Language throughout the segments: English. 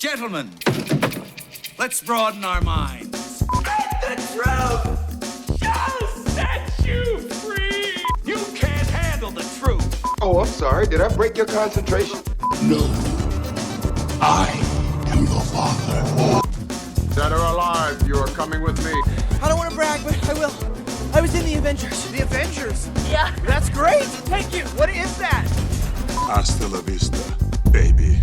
Gentlemen, let's broaden our minds. The truth shall set you free. You can't handle the truth. Oh, I'm sorry. Did I break your concentration? No. I am your father. Dead or alive, you are coming with me. I don't want to brag, but I will. I was in the Avengers. The Avengers? Yeah. That's great. Thank you. What is that? Hasta la vista, baby.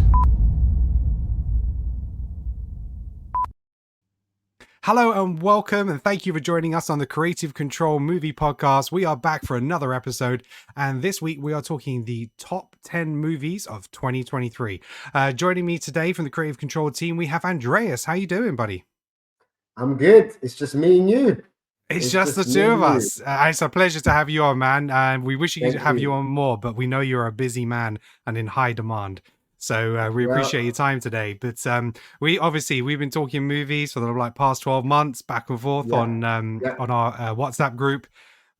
Hello and welcome, and thank you for joining us on the Creative Control Movie Podcast. We are back for another episode, and this week we are talking the top 10 movies of 2023. Joining me today from the Creative Control team, we have Andreas. How you doing, buddy? I'm good. It's just me and you. It's just the two of us. It's a pleasure to have you on, man. And we wish you could have you on more, but we know you're a busy man and in high demand. So we appreciate your time today. But we've been talking movies for the past 12 months, back and forth on our WhatsApp group.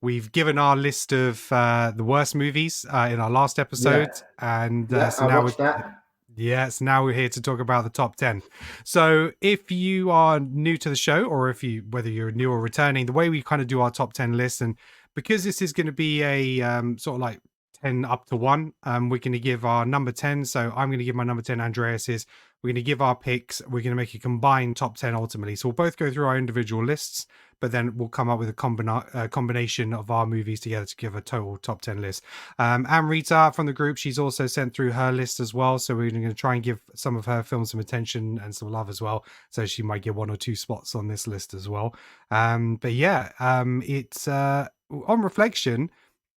We've given our list of the worst movies in our last episode, and so now we're here to talk about the top 10. So if you are new to the show, or whether you're new or returning, the way we kind of do our top 10 list, and because this is going to be a sort of like 10 up to 1, we're going to give our number 10. So I'm going to give my number 10, Andreas's. We're going to give our picks. We're going to make a combined top 10 ultimately. So we'll both go through our individual lists, but then we'll come up with a combination of our movies together to give a total top 10 list. Rita from the group, she's also sent through her list as well. So we're going to try and give some of her films some attention and some love as well. So she might get 1 or 2 spots on this list as well. It's on reflection,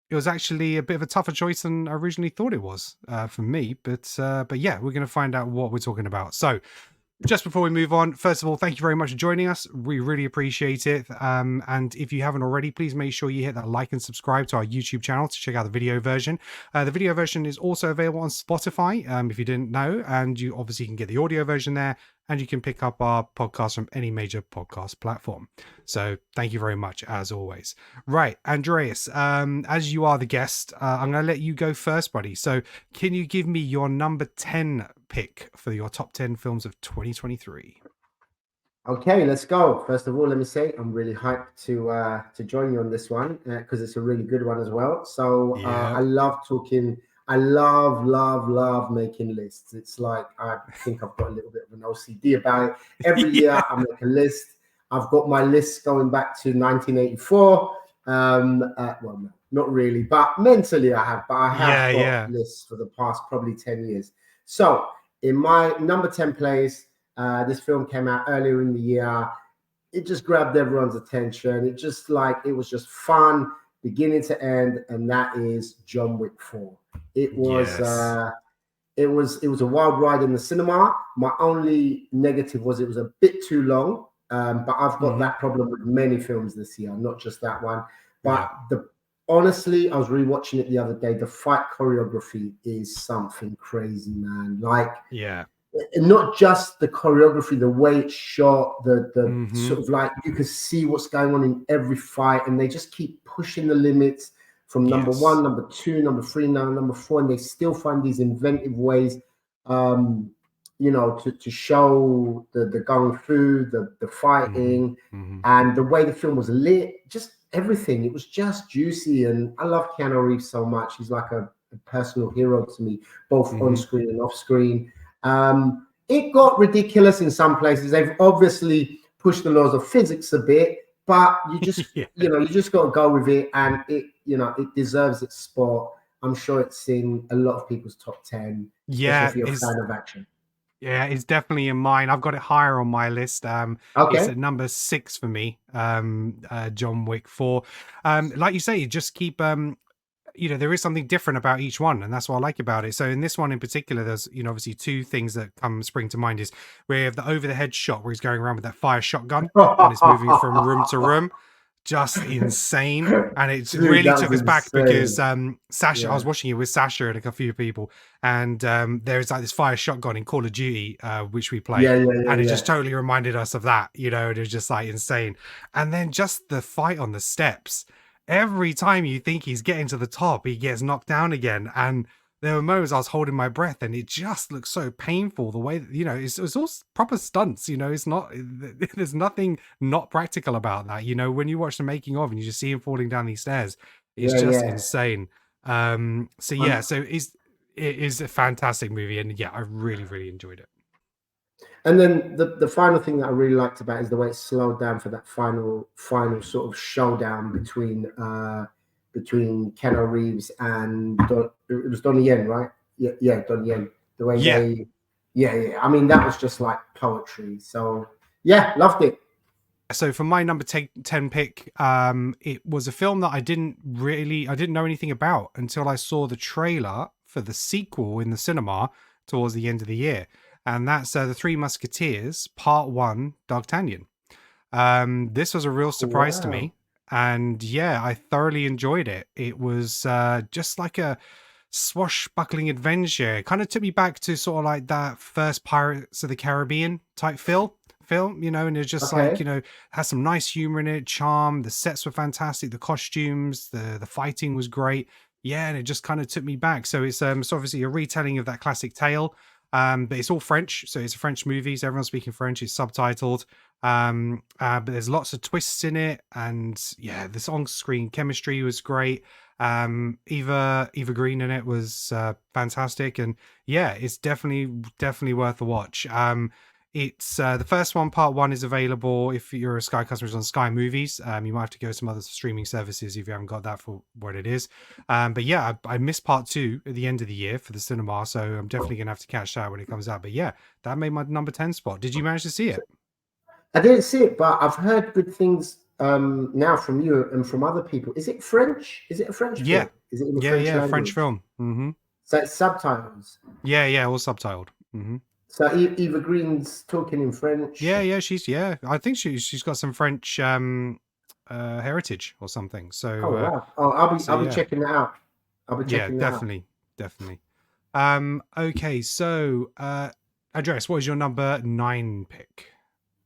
it was actually a bit of a tougher choice than I originally thought it was for me. But yeah, we're going to find out what we're talking about. So just before we move on, first of all, thank you very much for joining us. We really appreciate it. And if you haven't already, please make sure you hit that like and subscribe to our YouTube channel to check out the video version. The video version is also available on Spotify, if you didn't know. And you obviously can get the audio version there. And you can pick up our podcast from any major podcast platform. So thank you very much, as always. Right, Andreas, as you are the guest, I'm going to let you go first, buddy. So can you give me your number 10 pick for your top 10 films of 2023? Okay, let's go. First of all, let me say I'm really hyped to join you on this one because it's a really good one as well. So I love talking. I love making lists. It's like I think I've got a little bit of an OCD about it. Every year I make a list. I've got my list going back to 1984. Well, no, not really, but mentally I have. But I have got lists for the past probably 10 years. So in my number 10 place, this film came out earlier in the year. It just grabbed everyone's attention. It was just fun, beginning to end, and that is John Wick 4. It was it was a wild ride in the cinema. My only negative was it was a bit too long. But I've got that problem with many films this year, not just that one. But honestly, I was rewatching it the other day. The fight choreography is something crazy, man. Not just the choreography, the way it's shot, the sort of like you can see what's going on in every fight, and they just keep pushing the limits from number 1, number 2, number 3, now number 4, and they still find these inventive ways, to show the gung fu, the fighting, and the way the film was lit, just everything. It was just juicy, and I love Keanu Reeves so much. He's like a personal hero to me, both on screen and off screen. It got ridiculous in some places. They've obviously pushed the laws of physics a bit, but you just you just got to go with it, and it deserves its spot. I'm sure it's in a lot of people's top 10. If you're a fan of action. Yeah, it's definitely in mine. I've got it higher on my list. It's at number 6 for me. John Wick 4. Like you say, you just keep there is something different about each one, and that's what I like about it. So in this one in particular, there's obviously 2 things that spring to mind. Is we have the over the head shot where he's going around with that fire shotgun and it's moving from room to room. Just insane, and it really took us back because Sasha, I was watching it with Sasha and a few people, and there's like this fire shotgun in Call of Duty which we play, and it just totally reminded us of that, and it was just like insane. And then just the fight on the steps, every time you think he's getting to the top, he gets knocked down again, and there were moments I was holding my breath, and it just looked so painful. The way that, it's all proper stunts. It's not. There's nothing not practical about that. When you watch the making of, and you just see him falling down these stairs, it's Yeah, just yeah. insane. So yeah, so it is a fantastic movie, and yeah, I really, really enjoyed it. And then the final thing that I really liked about it is the way it slowed down for that final sort of showdown between Keanu Reeves and it was Donnie Yen, right? Yeah, Donnie Yen. The way Yeah. yeah. I mean, that was just like poetry. So yeah, loved it. So for my number 10 pick, it was a film that I didn't know anything about until I saw the trailer for the sequel in the cinema towards the end of the year. And that's The Three Musketeers, Part 1, D'Artagnan. This was a real surprise to me. And yeah, I thoroughly enjoyed it. It was just like a swashbuckling adventure. It kind of took me back to sort of like that first Pirates of the Caribbean type film, and it's just like, has some nice humor in it, charm. The sets were fantastic, the costumes, the fighting was great. Yeah, and it just kind of took me back. So it's obviously a retelling of that classic tale. But it's all French, so it's a French movie, so everyone's speaking French. It's subtitled, but there's lots of twists in it, and yeah, the on-screen chemistry was great. Eva Green in it was fantastic, and yeah, it's definitely worth a watch. It's the first one, Part 1, is available if you're a Sky customer, on Sky Movies. You might have to go to some other streaming services if you haven't got that for what it is. But yeah, I missed Part 2 at the end of the year for the cinema, so I'm definitely gonna have to catch that when it comes out. But yeah, that made my number 10 spot. Did you manage to see it? I didn't see it, but I've heard good things now from you and from other people. Is it French? Is it a French Yeah. film? Is it in the French language? French film. Mm-hmm. So it's subtitles. Yeah, all subtitled. Mm-hmm. So Eva Green's talking in French. Yeah, I think she's got some French heritage or something. So Oh wow! I'll be checking that out. I'll be checking that out. Definitely. Okay, so Andreas, what is your number 9 pick?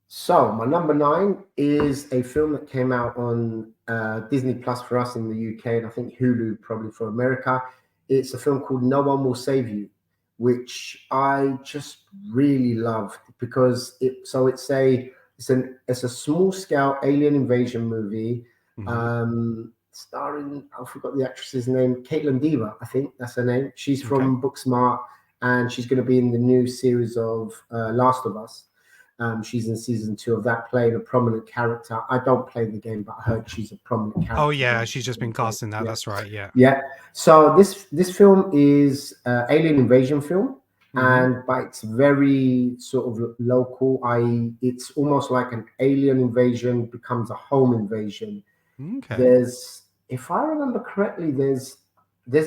So my number 9 is a film that came out on Disney Plus for us in the UK, and I think Hulu probably for America. It's a film called No One Will Save You, which I just really loved because it's a small scale alien invasion movie, starring, I forgot the actress's name, Caitlin Dever, I think that's her name. She's from Booksmart, and she's going to be in the new series of Last of Us. She's in season 2 of that, playing a prominent character. I don't play the game, but I heard she's a prominent character. Oh yeah, she's just been cast in that. Yeah. That's right. Yeah. Yeah. So this film is alien invasion film, but it's very sort of local. It's almost like an alien invasion becomes a home invasion. Okay. If I remember correctly, there's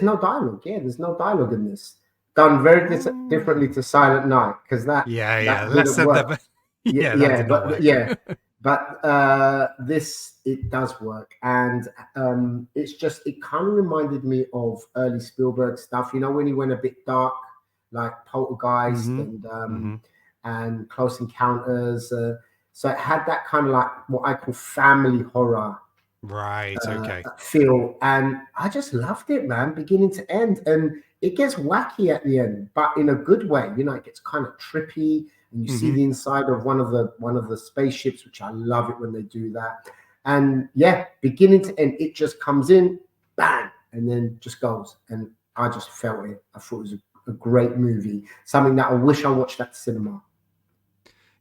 no dialogue. Yeah, there's no dialogue in this. Done very differently to Silent Night, because that less than work. But this, it does work, and it kind of reminded me of early Spielberg stuff. When he went a bit dark, like Poltergeist and Close Encounters. So it had that kind of like what I call family horror, feel, and I just loved it, man, beginning to end. And it gets wacky at the end, but in a good way. It gets kind of trippy, and you see the inside of one of the spaceships, which I love it when they do that. And yeah, beginning to end, it just comes in, bang, and then just goes. And I just felt it. I thought it was a great movie, something that I wish I watched at the cinema.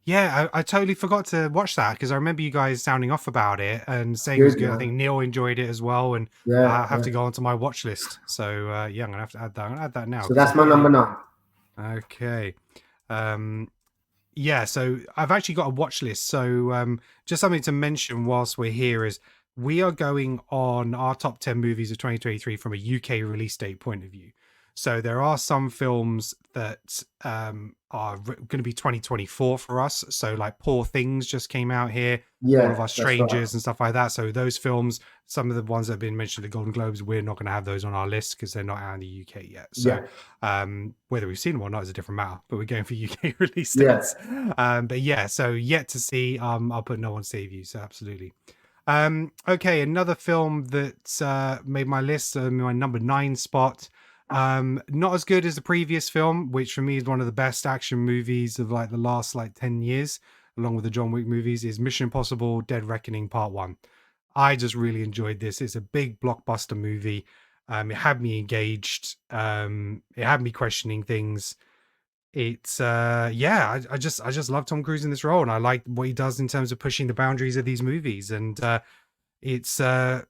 Yeah, I totally forgot to watch that because I remember you guys sounding off about it and saying it was good. I think Neil enjoyed it as well, and I have to go onto my watch list. So I'm gonna have to add that. I'm gonna add that now. So that's my number 9. Okay. Yeah, so I've actually got a watch list. So just something to mention whilst we're here is we are going on our top 10 movies of 2023 from a UK release date point of view. So there are some films that are going to be 2024 for us. So like Poor Things just came out here. Yeah, All of Our Strangers and stuff like that. So those films, some of the ones that have been mentioned at the Golden Globes, we're not going to have those on our list because they're not out in the UK yet. So whether we've seen them or not is a different matter. But we're going for UK release dates. But yeah, so yet to see. I'll put No One Save You. So absolutely. Okay, another film that made my list, my number 9 spot. Not as good as the previous film, which for me is one of the best action movies of like the last like 10 years, along with the John Wick movies, is Mission Impossible Dead Reckoning Part 1. I just really enjoyed this. It's a big blockbuster movie. It had me engaged. It had me questioning things. It's I just love Tom Cruise in this role, and I like what he does in terms of pushing the boundaries of these movies. And it's I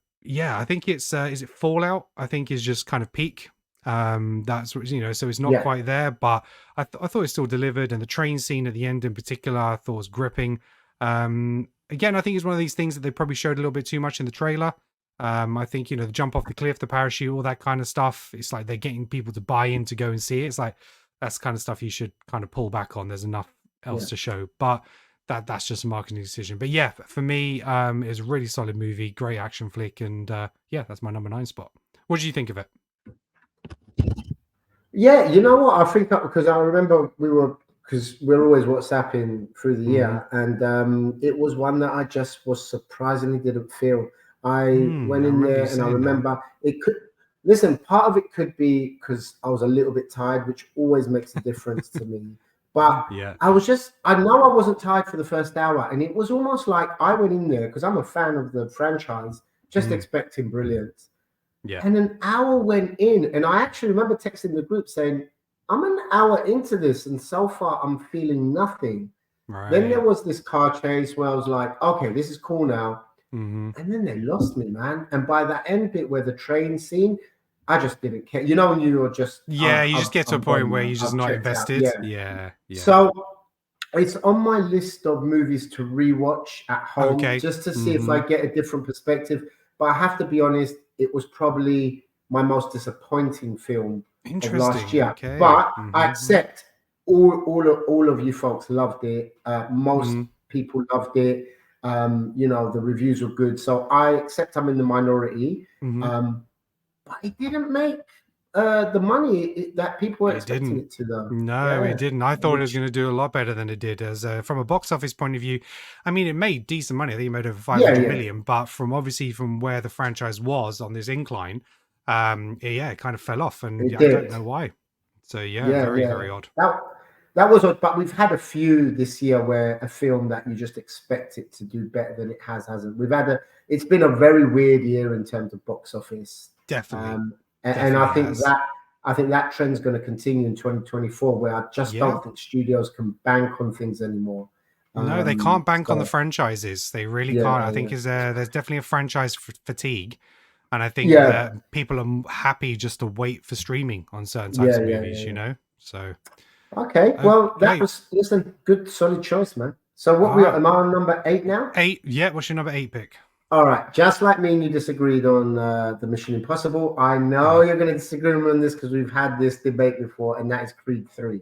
think it's is it Fallout? I think is just kind of peak. That's so it's not quite there, but I thought it still delivered, and the train scene at the end in particular I thought was gripping. Again, I think it's one of these things that they probably showed a little bit too much in the trailer. I think the jump off the cliff, the parachute, all that kind of stuff, it's like they're getting people to buy in to go and see it. It's like that's kind of stuff you should kind of pull back on. There's enough else to show, but that's just a marketing decision. But yeah, for me, it's a really solid movie, great action flick, and that's my number 9 spot. What did you think of it? Yeah, you know what? I think because I remember because we're always WhatsApping through the year, and it was one that I just was surprisingly didn't feel. I went in there and I remember it could. Listen, part of it could be because I was a little bit tired, which always makes a difference to me. But I know I wasn't tired for the first hour, and it was almost like I went in there because I'm a fan of the franchise, just expecting brilliance. Yeah. And an hour went in, and I actually remember texting the group saying, I'm an hour into this, and so far I'm feeling nothing. Right. Then there was this car chase where I was like, okay, this is cool now. And then they lost me, man. And by that end bit where the train scene, I just didn't care. You know, when you were just you just get to a point where you're just not invested. Yeah. So it's on my list of movies to rewatch at home, just to see if I get a different perspective. But I have to be honest, it was probably my most disappointing film of last year. But I accept all of you folks loved it. Most people loved it. The reviews were good, so I accept I'm in the minority. But it didn't make the money that people were expecting it to, though. No, it didn't. I thought it was going to do a lot better than it did. As from a box office point of view, I mean, it made decent money. I think it made over 500 million. But from where the franchise was on this incline, it kind of fell off, and I don't know why. So very odd. That was odd, but we've had a few this year where a film that you just expect it to do better than it hasn't. It's been a very weird year in terms of box office. Definitely. And I think that trend's going to continue in 2024, where I just don't think studios can bank on things anymore. No, they can't bank on the franchises. They really can't. I think there's definitely a franchise fatigue. And I think that people are happy just to wait for streaming on certain types of movies, So okay, well, that was good, solid choice, man. So what am I on number 8 now? 8, yeah. What's your number 8 pick? All right, just like me and you disagreed on the Mission Impossible, I know you're going to disagree on this because we've had this debate before, and that is Creed 3.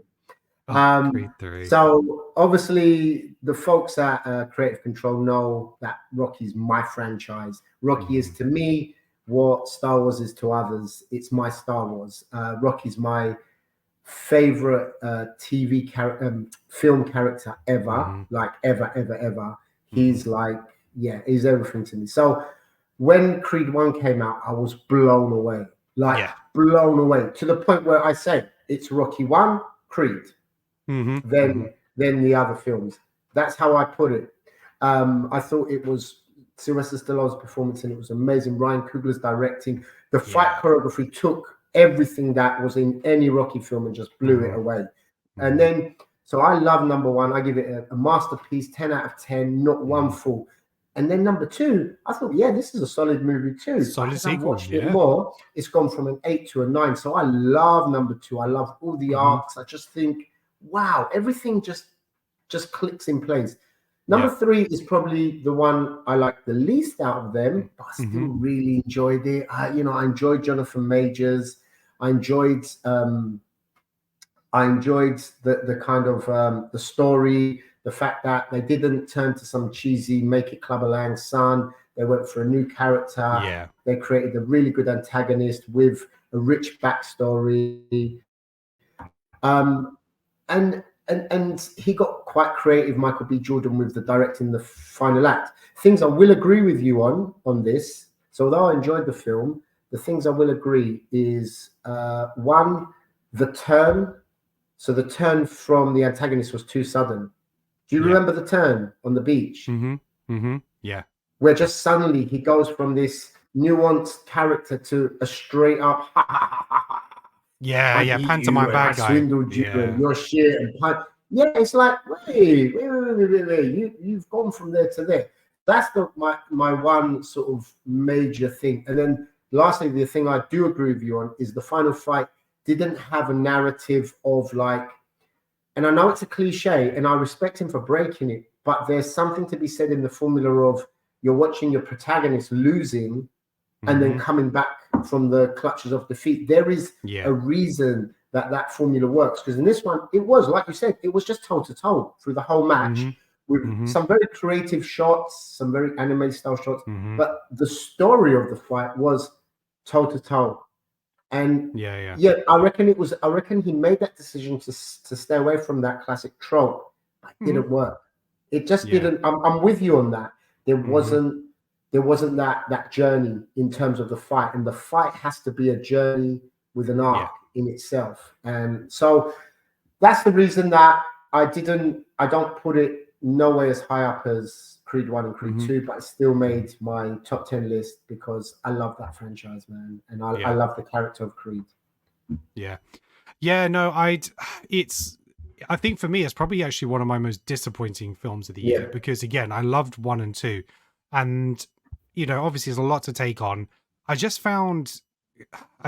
Creed 3. So obviously the folks at Creative Control know that Rocky's my franchise. Rocky is to me what Star Wars is to others. It's my Star Wars. Rocky's my favorite TV film character ever, like ever. He's like, he's everything to me. So when Creed 1 came out, I was blown away, blown away to the point where I said it's Rocky 1, Creed, then the other films. That's how I put it. I thought it was Sylvester Stallone's performance, and it was amazing. Ryan Coogler's directing. The fight choreography took everything that was in any Rocky film and just blew it away. And then, so I love number 1. I give it a masterpiece, 10 out of 10, not one fault. And then number 2, I thought, this is a solid movie too. Solid sequel. I've watched it more. It's gone from an 8 to a 9. So I love number 2. I love all the arcs. I just think, wow, everything just clicks in place. Number 3 is probably the one I like the least out of them, but I still really enjoyed it. I enjoyed Jonathan Majors. I enjoyed the kind of the story, the fact that they didn't turn to some cheesy Make It Clubber Lang son. They went for a new character. Yeah. They created a really good antagonist with a rich backstory. And he got quite creative, Michael B. Jordan, with the directing the final act. Things I will agree with you on this. So although I enjoyed the film, the things I will agree is one, the turn. So the turn from the antagonist was too sudden. Do you remember the turn on the beach? Yeah. Where just suddenly he goes from this nuanced character to a straight up Yeah, I yeah, beat pantomime you and I bad guy. swindled you and you're shit and yeah, it's like wait. You've gone from there to there. That's my one sort of major thing. And then lastly, the thing I do agree with you on is the final fight didn't have a narrative of like, and I know it's a cliche and I respect him for breaking it, but there's something to be said in the formula of you're watching your protagonist losing and then coming back from the clutches of defeat. There is a reason that formula works, because in this one, it was, like you said, it was just toe to toe through the whole match with some very creative shots, some very anime style shots, but the story of the fight was toe to toe. And yeah, I reckon he made that decision to stay away from that classic trope, but it didn't work. It just didn't. I'm with you on that. There wasn't that journey in terms of the fight, and the fight has to be a journey with an arc in itself. And so that's the reason that I don't put it no way as high up as Creed 1 and Creed 2, but it still made my top 10 list because I love that franchise, man, and I love the character of Creed. No, I think for me it's probably actually one of my most disappointing films of the year, because again, I loved 1 and 2, and obviously there's a lot to take on. I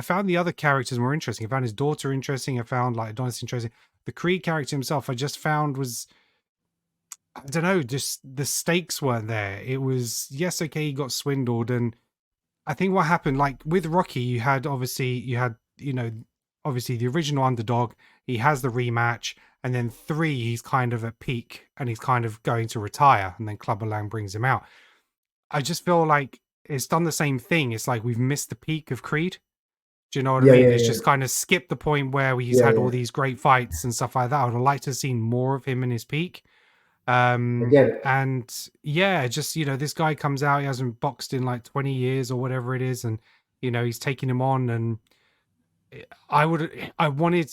found the other characters more interesting. I found his daughter interesting. I found like Adonis interesting. The Creed character himself, I just found was, I don't know, just the stakes weren't there. It was, yes, okay, he got swindled, and I think what happened, like with Rocky, you had obviously the original underdog. He has the rematch, and then 3, he's kind of at peak, and he's kind of going to retire, and then Clubber Lang brings him out. I just feel like it's done the same thing. It's like we've missed the peak of Creed. Do you know what I mean? It's just kind of skipped the point where he's had all these great fights and stuff like that. I would have liked to have seen more of him in his peak. And just, this guy comes out, he hasn't boxed in like 20 years or whatever it is, and he's taking him on, and I wanted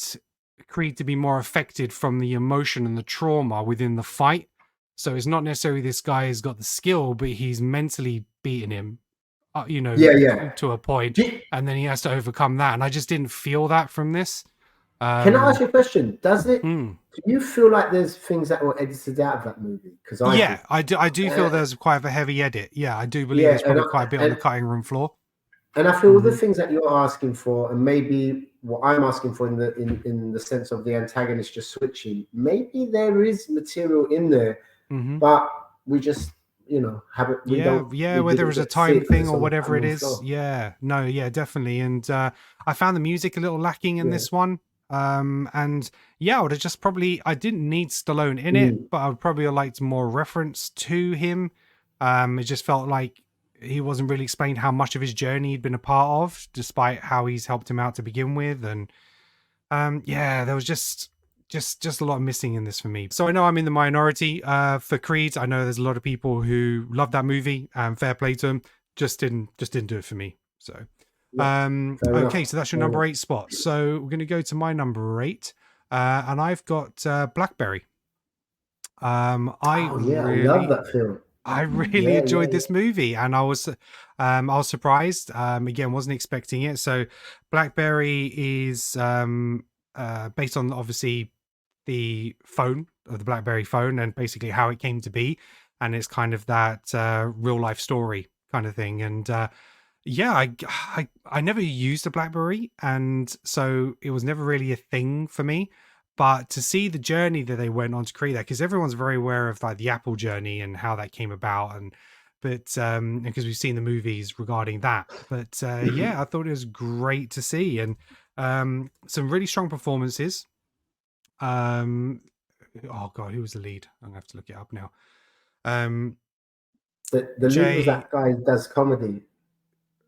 Creed to be more affected from the emotion and the trauma within the fight. So it's not necessarily this guy has got the skill, but he's mentally beaten him, to a point, and then he has to overcome that. And I just didn't feel that from this. Can I ask you a question? Does it? Do you feel like there's things that were edited out of that movie? Because I do feel there's quite a heavy edit. Yeah, I do believe there's probably quite a bit on the cutting room floor. And I feel all the things that you're asking for, and maybe what I'm asking for in the sense of the antagonist just switching, maybe there is material in there, but we just haven't. Whether it's a time thing or whatever it is. Definitely. And I found the music a little lacking in this one. And I would have just I didn't need Stallone in it, but I would probably have liked more reference to him. It just felt like he wasn't really explained how much of his journey he'd been a part of, despite how he's helped him out to begin with. And there was just a lot missing in this for me. So I know I'm in the minority for Creed. I know there's a lot of people who love that movie, and fair play to them. Just didn't do it for me. So okay, so that's your number 8 spot. So we're going to go to my number 8, and I've got Blackberry. I love that film. I really enjoyed this movie, and I was surprised. Again, wasn't expecting it. So Blackberry is based on obviously the phone, of the BlackBerry phone, and basically how it came to be, and it's kind of that real life story kind of thing. And I never used a BlackBerry, and so it was never really a thing for me. But to see the journey that they went on to create that, because everyone's very aware of like the Apple journey and how that came about, but because we've seen the movies regarding that. But I thought it was great to see, and some really strong performances. Oh god, who was the lead? I'm gonna have to look it up now. The lead was that guy who does comedy.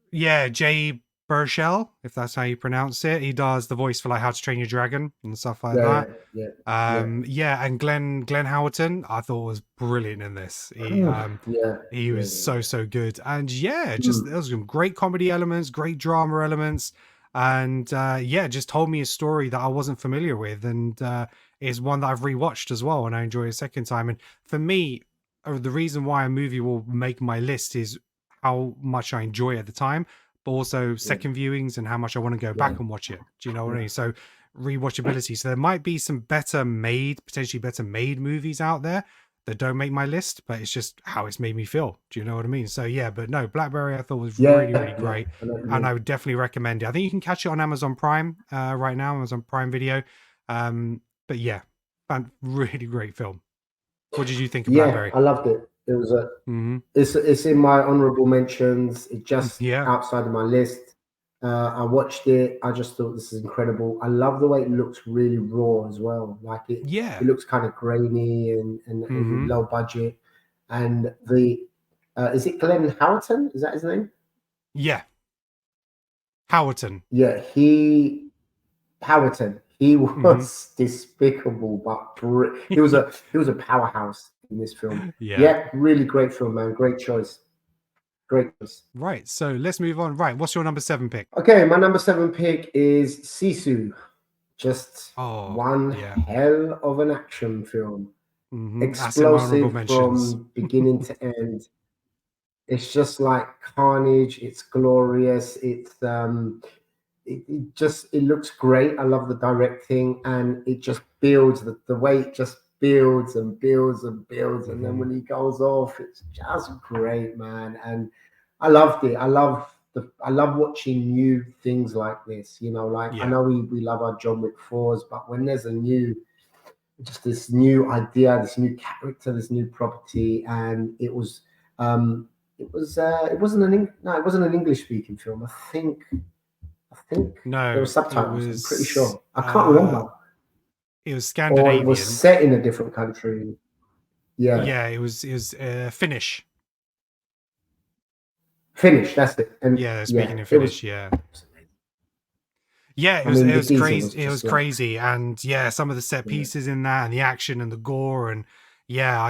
Yeah, Jay Burchell, if that's how you pronounce it. He does the voice for like How to Train Your Dragon and stuff like Yeah, that. yeah. Yeah, and Glenn Howerton, I thought was brilliant in this. Yeah, He was so good, and yeah, just Mm. there was some great comedy elements, great drama elements, and yeah, just told me a story that I wasn't familiar with, and is one that I've rewatched as well, and I enjoy a second time. And for me, the reason why a movie will make my list is how much I enjoy it at the time, but also second viewings and how much I want to go back and watch it. Do you know what I mean? So rewatchability. So there might be some potentially better made movies out there that don't make my list, but it's just how it's made me feel. Do you know what I mean? So yeah, but no, Blackberry I thought was really great, I know what you and mean. I would definitely recommend it. I think you can catch it on Amazon Prime right now, Amazon Prime Video. But yeah, really great film. What did you think of Yeah, Blackberry? I loved it. It was a Hmm. it's in my honorable mentions. It just Yeah, outside of my list. I watched it. I just thought this is incredible. I love the way it looks really raw as well. Like yeah. it looks kind of grainy and Hmm. low budget. And the is it Glenn Howerton? Is that his name? Yeah, Howerton. Yeah, Howerton. He was despicable, but he was a powerhouse in this film. Yeah. Yeah, really great film, man. Great choice. Great choice. Right. So let's move on. Right. What's your number 7 pick? Okay, my number 7 pick is Sisu. Just Oh, one yeah. hell of an action film. That's in my honorable Explosive mentions. from beginning to end. It's just like carnage. It's glorious. It looks great. I love the directing, and it just builds the way it just builds and builds and builds, and then when he goes off, it's just great, man. And I loved it. I love watching new things like this. You know, like I Yeah. know we love our John Wick 4s, but when there's just this new idea, this new character, this new property, and it wasn't it wasn't an English speaking film. I think there were No, subtitles. I'm pretty sure. I can't remember. it was Or it was Scandinavian. set in a different country. Yeah, Yeah, it was Finnish. Finnish. That's it. And Yeah, yeah, speaking in it was. Finnish, yeah. Yeah, I mean, it the was geezer was crazy. It was just like, crazy, and yeah, some of the set yeah, pieces in that, and the action and the gore, and yeah,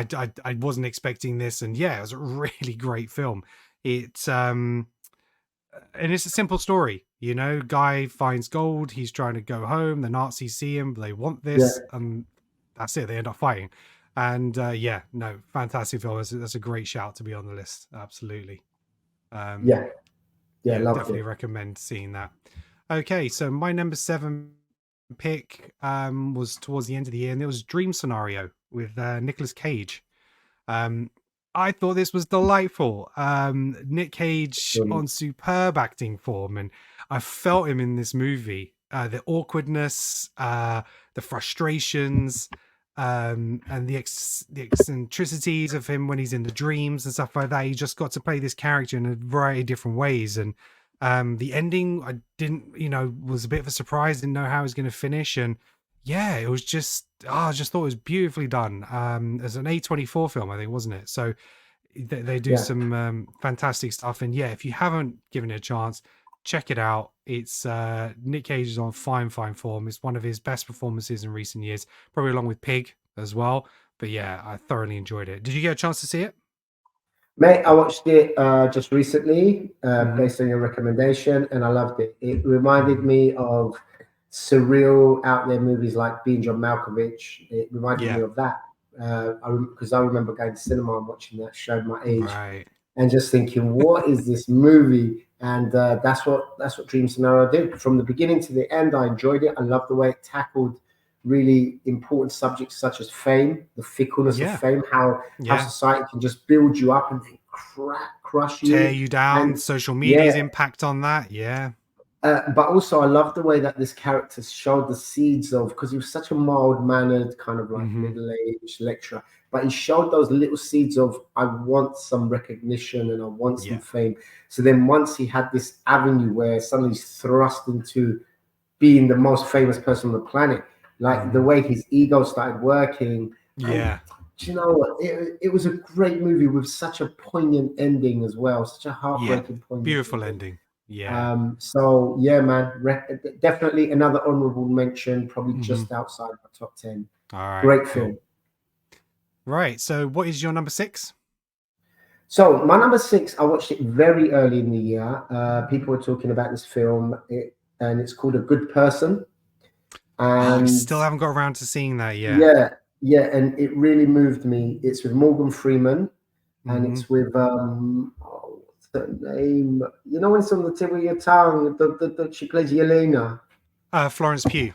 I wasn't expecting this, and yeah, it was a really great film. It's and it's a simple story, you know. Guy finds gold. He's trying to go home. The Nazis see him. They want yeah, this, and that's it. They end up fighting, and yeah, no, fantastic film. That's a great shout to be on the list. Absolutely. yeah, yeah. Yeah, Loved definitely it. recommend seeing that. Okay, so my number 7 pick was towards the end of the year, and it was Dream Scenario with Nicolas Cage. Um, I thought this was delightful. Nick Cage Brilliant. on superb acting form, and I felt him in this movie. The awkwardness, the frustrations, and the eccentricities of him when he's in the dreams and stuff like that. He just got to play this character in a variety of different ways, and the ending I didn't, was a bit of a surprise. Didn't know how it was going to finish, and yeah, it was just, I just thought it was beautifully done. As an A24 film, I think, wasn't it? So they do Yeah, some fantastic stuff. And yeah, if you haven't given it a chance, check it out. It's Nick Cage is on fine form. It's one of his best performances in recent years, probably along with Pig as well. But yeah, I thoroughly enjoyed it. Did you get a chance to see it? mate. I watched it just recently, Hmm. based on your recommendation, and I loved it. It reminded Hmm. me of surreal out there movies like Being John Malkovich. It reminded me Yeah, of that because I remember going to cinema and watching that, showed my age, right. and just thinking, what is this movie? And that's what Dream Scenario did from the beginning to the end. I enjoyed it. I loved the way it tackled really important subjects such as fame, the fickleness of Yeah, fame, how yeah. society can just build you up and then crush Tear you. you down. And Social media's yeah, impact on that. Yeah. but also, I love the way that this character showed the seeds of, because he was such a mild mannered, kind of like Hmm. middle aged lecturer, but he showed those little seeds of, I want some recognition and I want some Yeah. fame. So then, once he had this avenue where suddenly he's thrust into being the most famous person on the planet, like the Hmm. way his ego started working. And Yeah. do you know what? It was a great movie with such a poignant ending as well, such a Yeah. heartbreaking, poignant Beautiful ending. ending. Yeah. So yeah, man, definitely another honorable mention, probably Mhm. just outside my top 10. All right. Great Cool. film. Right. So, what is your number 6? So my number 6, I watched it very early in the year. People were talking about this film, and it's called A Good Person. I And still haven't got around to seeing that yet. yeah, and it really moved me. It's with Morgan Freeman, and Mhm. it's with what's her name? You know when it's on the tip of your tongue. She plays Yelena. Florence Pugh.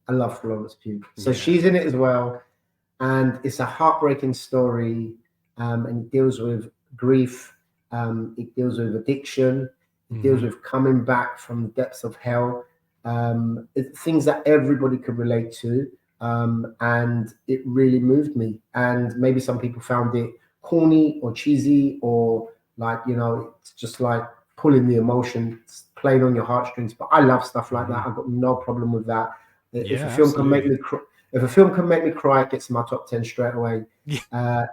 I love Florence Pugh. So Yeah. she's in it as well, and it's a heartbreaking story, and it deals with grief. It deals with addiction. It deals Mhm. with coming back from the depths of hell. Things that everybody could relate to, and it really moved me. And maybe some people found it corny or cheesy, or like it's just like pulling the emotion, playing on your heartstrings. But I love stuff like that. I've got no problem with that. If Yeah, a film can make absolutely. me cry, if a film can make me cry, it gets in my top 10 straight away. Yeah.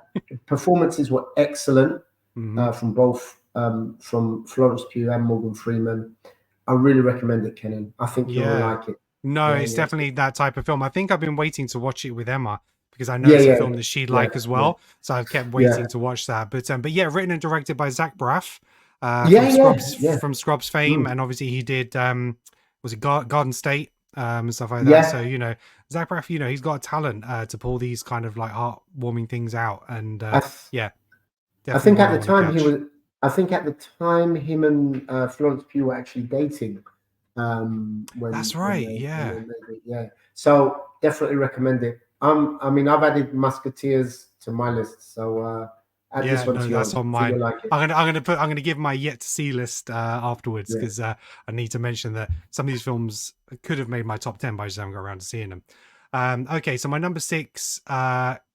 Performances were excellent Mhm. from both from Florence Pugh and Morgan Freeman. I really recommend it, Kenan. I think you'll Yeah. like it. No, Yeah, it's definitely that type of film. I think I've been waiting to watch it with Emma because I know yeah, it's a yeah, film that she'd yeah, like as well. So I've kept yeah, waiting to watch that. But yeah, written and directed by Zach Braff, yeah, yeah. from Scrubs fame, Mm. and obviously he did was it Garden State and stuff like that. Yeah. So Zach Braff, he's got a talent to pull these kind of like heartwarming things out, and I, th- yeah, I definitely think one at I the want to time catch. I think at the time him and Florence Pugh were actually dating. That's When right. they Yeah. made it, yeah. So definitely recommend it. I mean, I've added Musketeers to my list, so add this Yeah, one no, to that's yours. on I think mine. you'll like it. I'm gonna give my yet to see list afterwards Yeah. because I need to mention that some of these films could have made my top 10, but I just haven't got around to seeing them. Okay, so my number 6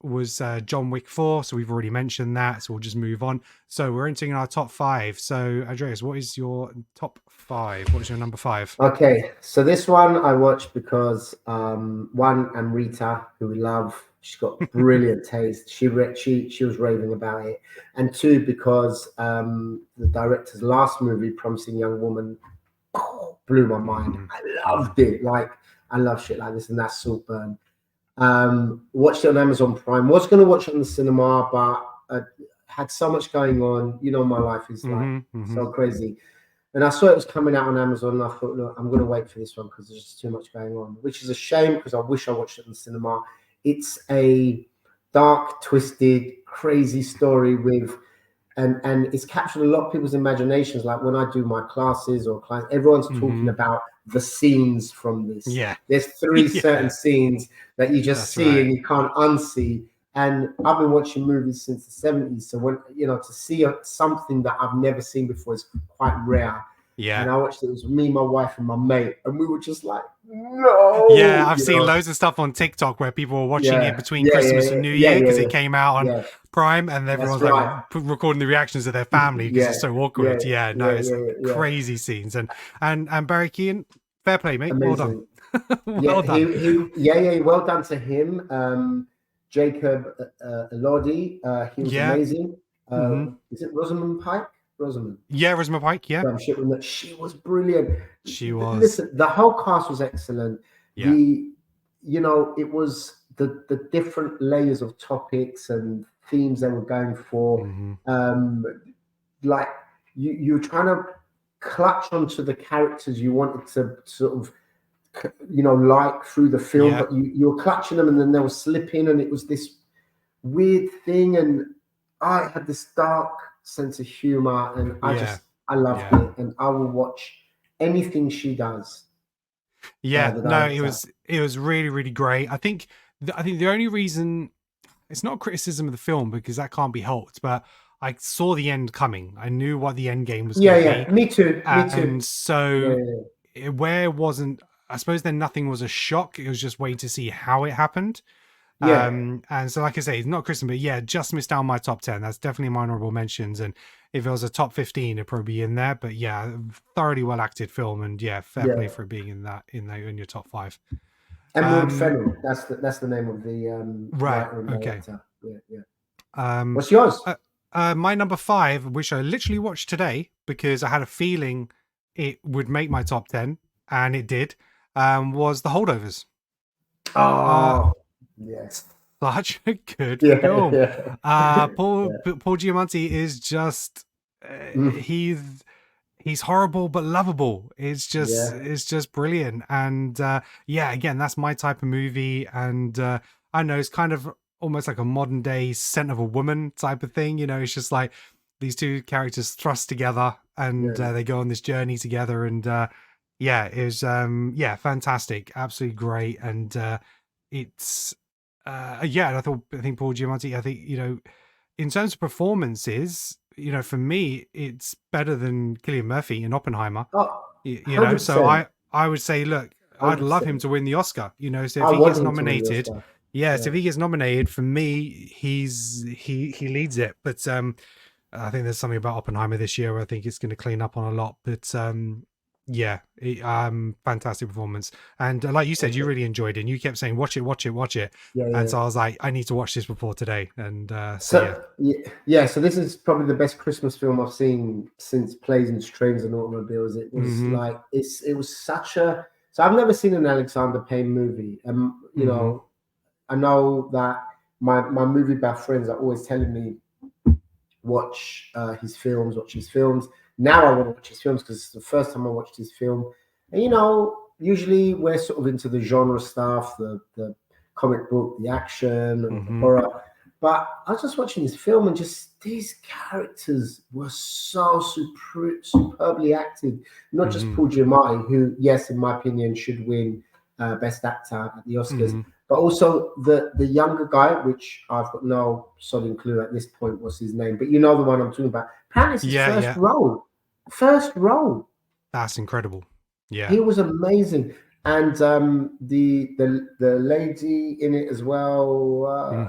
was John Wick 4, so we've already mentioned that, so we'll just move on. So we're entering our top 5. So Andreas, what is your top 5? What is your number 5? Okay, so this one I watched because one, Amrita, who we love, she's got brilliant taste. She was raving about it, and two, because the director's last movie, Promising Young Woman, blew my mind. I loved it. Like I love shit like this, and that's Saltburn. Watched it on Amazon Prime. Was going to watch it in the cinema, but I had so much going on. My life is like so crazy. And I saw it was coming out on Amazon, and I thought, look, I'm going to wait for this one because there's just too much going on, which is a shame because I wish I watched it in the cinema. It's a dark, twisted, crazy story with, and it's captured a lot of people's imaginations. Like when I do my classes or clients, everyone's talking about the scenes from this. Yeah. There's 3 Yeah. certain scenes that you just That's see right. and you can't unsee. And I've been watching movies since the 70s. So when, to see something that I've never seen before is quite rare. Yeah. And I watched it. It was me, my wife, and my mate. And we were just like, no. Yeah, I've seen loads of stuff on TikTok where people were watching it between Christmas and New Year because it came out on Prime, and everyone's like recording the reactions of their family because it's so awkward. It's crazy scenes. And Barry Keoghan, fair play, mate. Amazing. Well done. Well done to him. Jacob Elordi, he was amazing. Is it Rosamund Pike? Rosamund. Yeah, Rosamund Pike. Yeah, she was brilliant. She was. Listen, the whole cast was excellent. Yeah. It was the different layers of topics and themes they were going for. Like you're trying to clutch onto the characters you wanted to sort of like through the film, but you're clutching them and then they will slip in, and it was this weird thing, and I had this dark sense of humor, and I loved it, and I will watch anything she does. It was really, really great. I think the only reason it's not a criticism of the film because that can't be helped, but I saw the end coming. I knew what the end game was going to be. Me too. And so where it wasn't, I suppose then nothing was a shock. It was just waiting to see how it happened. And so like I say, it's not criticism, but just missed out on my top 10. That's definitely my honorable mentions. And if it was a top 15, it'd probably be in there. But thoroughly well acted film, and fair play for being in your top 5. Emerald Fennell, that's the name of the right. writer and Okay. director. What's yours? My number 5, which I literally watched today because I had a feeling it would make my top 10, and it did, was The Holdovers. Oh, yes. Such a good Yeah, film. yeah. Paul Giamatti is just Mm, he's horrible but lovable. yeah. It's just brilliant. And yeah, again, that's my type of movie. And I know it's kind of almost like a modern day Scent of a Woman type of thing. You know, it's just like these two characters thrust together, and Yeah. they go on this journey together. And yeah, it was yeah, fantastic, absolutely great. And it's yeah, and I think Paul Giamatti, I think, you know, in terms of performances, you know, for me, it's better than Cillian Murphy in Oppenheimer. Oh, You know, so 100%. I would say, look, I'd love him 100%. to win the Oscar. You know, so if I he want gets him to win the nominated, Oscar. yeah, so Yeah. if he gets nominated, for me, he leads it. But I think there's something about Oppenheimer this year where I think it's going to clean up on a lot. But yeah, fantastic performance. And like you said, you Okay. really enjoyed it, and you kept saying, watch it, watch it, watch it. Yeah, And yeah. so I was like, I need to watch this before today. And so yeah. So yeah, so this is probably the best Christmas film I've seen since Planes, Trains and Automobiles. It was Mm-hmm. like it was such a so I've never seen an Alexander Payne movie. You Mm-hmm. know, I know that my movie buff friends are always telling me watch his films, watch his films. Now I want to watch his films because it's the first time I watched his film. And you know, usually we're sort of into the genre stuff, the comic book, the action, or the Mm-hmm. horror. But I was just watching this film, and just these characters were so superbly acted. Not just Mm-hmm. Paul Giamatti, who, yes, in my opinion, should win Best Actor at the Oscars, Mm-hmm. but also the younger guy, which I've got no solid clue at this point what's his name, but you know the one I'm talking about. Apparently, it's his Yeah, first yeah. role. First role. That's incredible. Yeah. He was amazing, and the lady in it as well.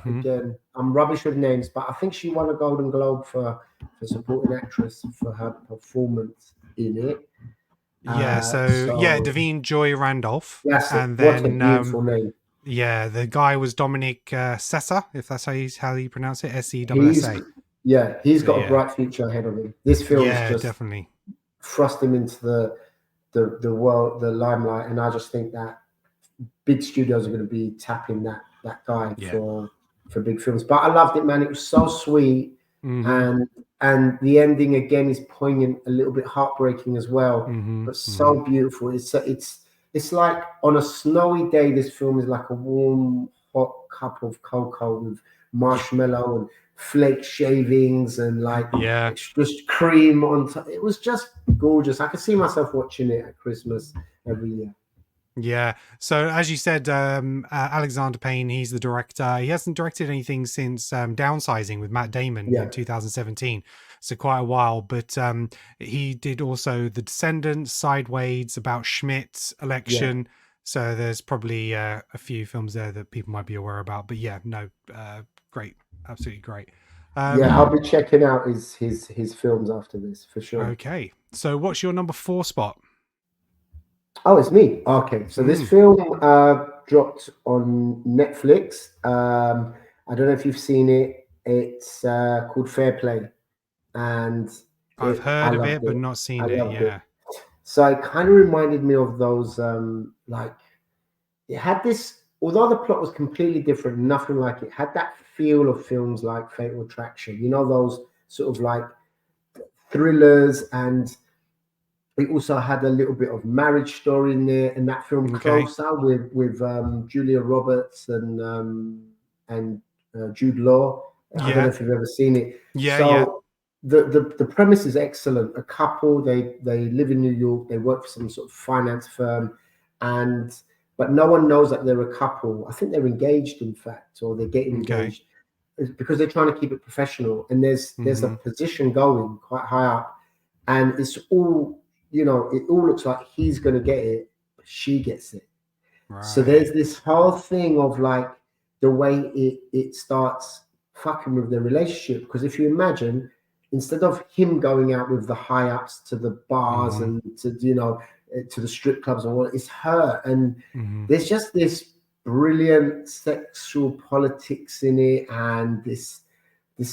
Mm-hmm. Again, I'm rubbish with names, but I think she won a Golden Globe for supporting actress for her performance in it. Yeah, so yeah, So Davine Joy Randolph. that's it. And What a then beautiful name. yeah, the guy was Dominic Sessa, if that's how you pronounce it, He's Sessa. he's So got a yeah. bright future ahead of him. This film's Yeah, just definitely. thrust him into the world, the limelight, and I just think that big studios are going to be tapping that guy Yeah. for big films. But I loved it, man. It was so sweet, Mm-hmm. and the ending again is poignant, a little bit heartbreaking as well, Mm-hmm. but Mm-hmm. so beautiful. It's like on a snowy day, this film is like a warm, hot cup of cocoa with marshmallow and flake shavings and like Yeah. just cream on top. It was just gorgeous. I could see myself watching it at Christmas every year. Yeah. So as you said, Alexander Payne, he's the director. He hasn't directed anything since Downsizing with Matt Damon Yeah. in 2017. So quite a while. But he did also The Descendants, Sideways, About Schmidt, Election. So there's probably a few films there that people might be aware about. But yeah, no, great. Absolutely great. Yeah, I'll be checking out his films after this for sure. Okay. So what's your number 4 spot? Oh, it's me. Okay, so this film dropped on Netflix. I don't know if you've seen it. It's called Fair Play, and I've I heard of it, loved but it. not I seen it. loved it. Yeah. So it kind of reminded me of those like it had this. Although the plot was completely different, nothing like it had that feel of films like Fatal Attraction. You know, those sort of like thrillers, and it also had a little bit of Marriage Story in there, and that film Okay. Closer with Julia Roberts and Jude Law. I don't know Yeah. if you've ever seen it. Yeah. So Yeah. the premise is excellent. A couple, they live in New York, they work for some sort of finance firm, and but no one knows that they're a couple. I think they're engaged, in fact, or they're getting Okay. engaged. It's because they're trying to keep it professional. And there's a Mm-hmm. position going quite high up, and it's all, you know, it all looks like he's gonna get it, but she gets it. So there's Right. this whole thing of like the way it starts fucking with the relationship. Because if you imagine, instead of him going out with the high ups to the bars Mm-hmm. and to, you know, to the strip clubs and all, it's her. And Mm-hmm. there's just this brilliant sexual politics in it, and this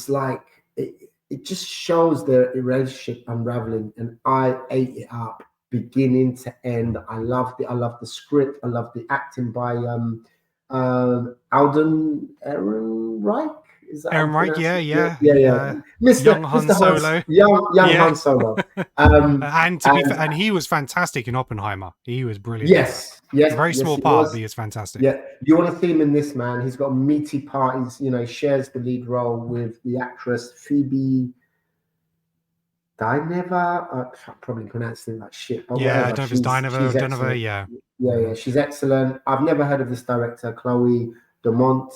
like it just shows their relationship unraveling, and I ate it up beginning to end. I loved it. I loved the script. I loved the acting by Alden Ehrenreich. Is that how Aaron you Reich, pronounce yeah, it? yeah, Yeah. young Mr. Han Mr. Solo. Young Yeah. Han Solo. And to be fair, and he was fantastic in Oppenheimer. He was brilliant. Yes, yes, Very yes, small he part, was. but he was fantastic. Yeah, you want to see him in this, man. He's got a meaty part. He's, he shares the lead role with the actress Phoebe Dynevor. I'm probably pronouncing it like shit, but Yeah, I whatever. don't know if it's Dynevor, She's Dynevor, excellent. yeah. Yeah, she's excellent. I've never heard of this director, Chloe Demont,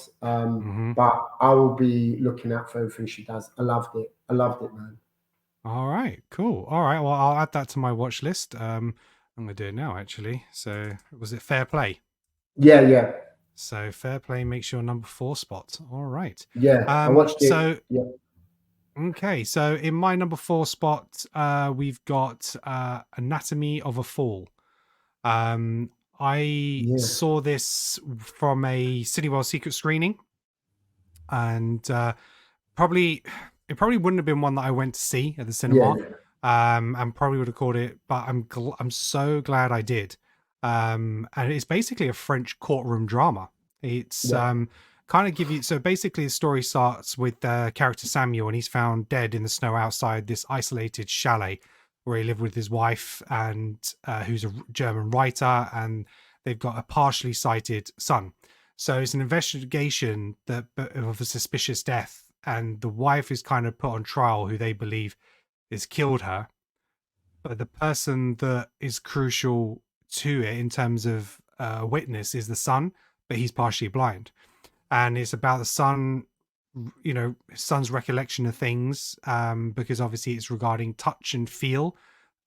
but I will be looking out for everything she does. I loved it. I loved it, man. All right, cool. All right, well, I'll add that to my watch list. I'm gonna do it now, actually. So, was it Fair Play? Yeah. So, Fair Play makes your number 4 spot. All right. Yeah, I watched it. So, yeah. okay, so in my number 4 spot, we've got Anatomy of a Fall. I saw this from a Cineworld secret screening, and it probably wouldn't have been one that I went to see at the cinema, and probably would have called it, but I'm so glad I did. And it's basically a French courtroom drama. It's kind of give you, so basically the story starts with character Samuel, and he's found dead in the snow outside this isolated chalet where he lived with his wife, and who's a German writer, and they've got a partially sighted son. So it's an investigation of a suspicious death, and the wife is kind of put on trial, who they believe has killed her. But the person that is crucial to it in terms of a witness is the son, but he's partially blind. And it's about the son, his son's recollection of things, because obviously it's regarding touch and feel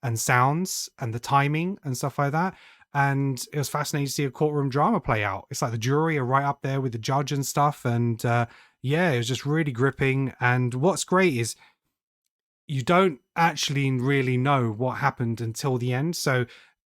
and sounds and the timing and stuff like that. And it was fascinating to see a courtroom drama play out. It's like the jury are right up there with the judge and stuff. And it was just really gripping. And what's great is you don't actually really know what happened until the end. So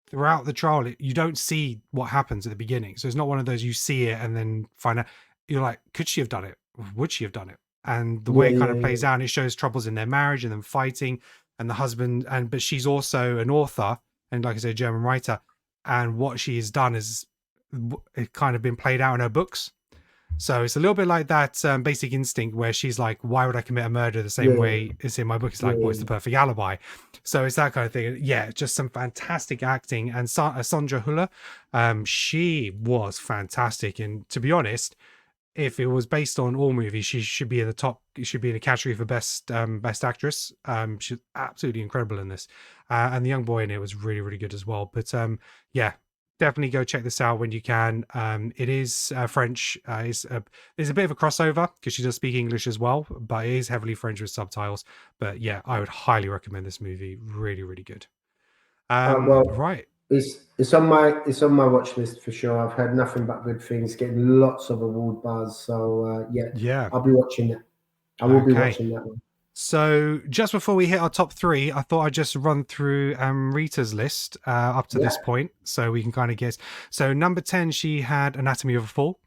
throughout the trial, you don't see what happens at the beginning. So it's not one of those you see it and then find out. You're like, could she have done it? Would she have done it? And the way it kind of plays out, and it shows troubles in their marriage and them fighting, and the husband, but she's also an author, and like I said, German writer. And what she has done is it kind of been played out in her books. So it's a little bit like that Basic Instinct, where she's like, why would I commit a murder the same way it's in my book? It's like, what's the perfect alibi? So it's that kind of thing. Yeah, just some fantastic acting. And Sandra Hüller, she was fantastic. And to be honest, if it was based on all movies, she should be in the top. Should be in a category for best actress. She's absolutely incredible in this, and the young boy in it was really, really good as well. But definitely go check this out when you can. It is French. There's a bit of a crossover because she does speak English as well, but it is heavily French with subtitles. But yeah, I would highly recommend this movie. Really, really good. Right. It's on my watch list for sure. I've heard nothing but good things, getting lots of award buzz. So I'll be watching that. I will be watching that one. So just before we hit our top 3, I thought I'd just run through Rita's list up to this point, so we can kind of guess. So number 10, she had Anatomy of a Fall.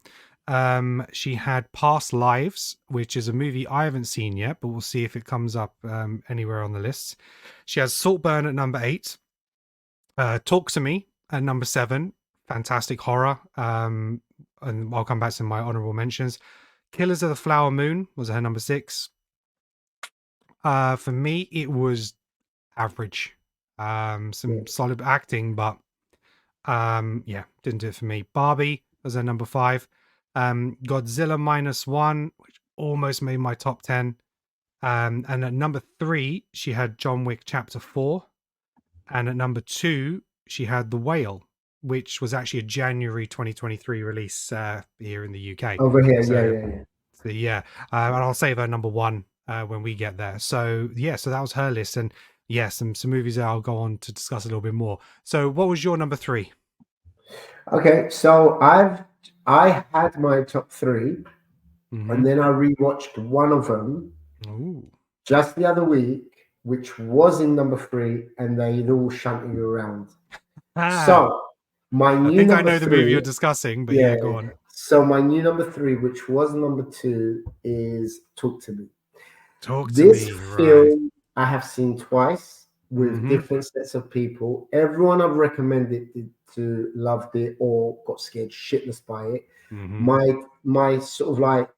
She had Past Lives, which is a movie I haven't seen yet, but we'll see if it comes up anywhere on the list. She has Saltburn at number 8. Talk to Me at number 7, fantastic horror, and I'll come back to my honorable mentions. Killers of the Flower Moon was her number 6. For me, it was average. Some solid acting, but didn't do it for me. Barbie was her number 5. Godzilla -1, which almost made my top 10. And at number 3, she had John Wick Chapter 4. And at number 2, she had The Whale, which was actually a January 2023 release here in the UK. Over here, and I'll save her number 1 when we get there. So so that was her list, and some movies that I'll go on to discuss a little bit more. So what was your number 3? Okay, so I had my top 3, and then I rewatched one of them just the other week, which was in number 3, and they'd all shunted you around. So my new I think number I know the 3, movie you're discussing, but go on. So my new number 3, which was number 2, is Talk to Me. Talk to This me, right? film I have seen twice with Mm-hmm. different sets of people. Everyone I've recommended it to loved it or got scared shitless by it. Mm-hmm. My sort of like,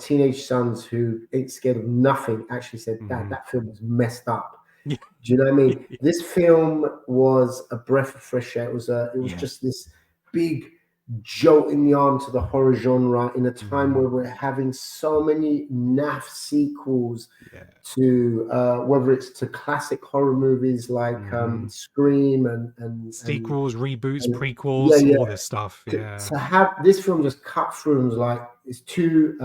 teenage sons who ain't scared of nothing actually said that Mm-hmm. that film was messed up. Yeah. Do you know what I mean? This film was a breath of fresh air. It was Yeah. just this big jolt in the arm to the horror genre in a time Mm-hmm. where we're having so many naff sequels Yeah. to whether it's to classic horror movies like Mm-hmm. Scream and Sequels, reboots, and yeah, prequels, yeah. all this stuff. To, Yeah. to have this film just cut through and was like it's two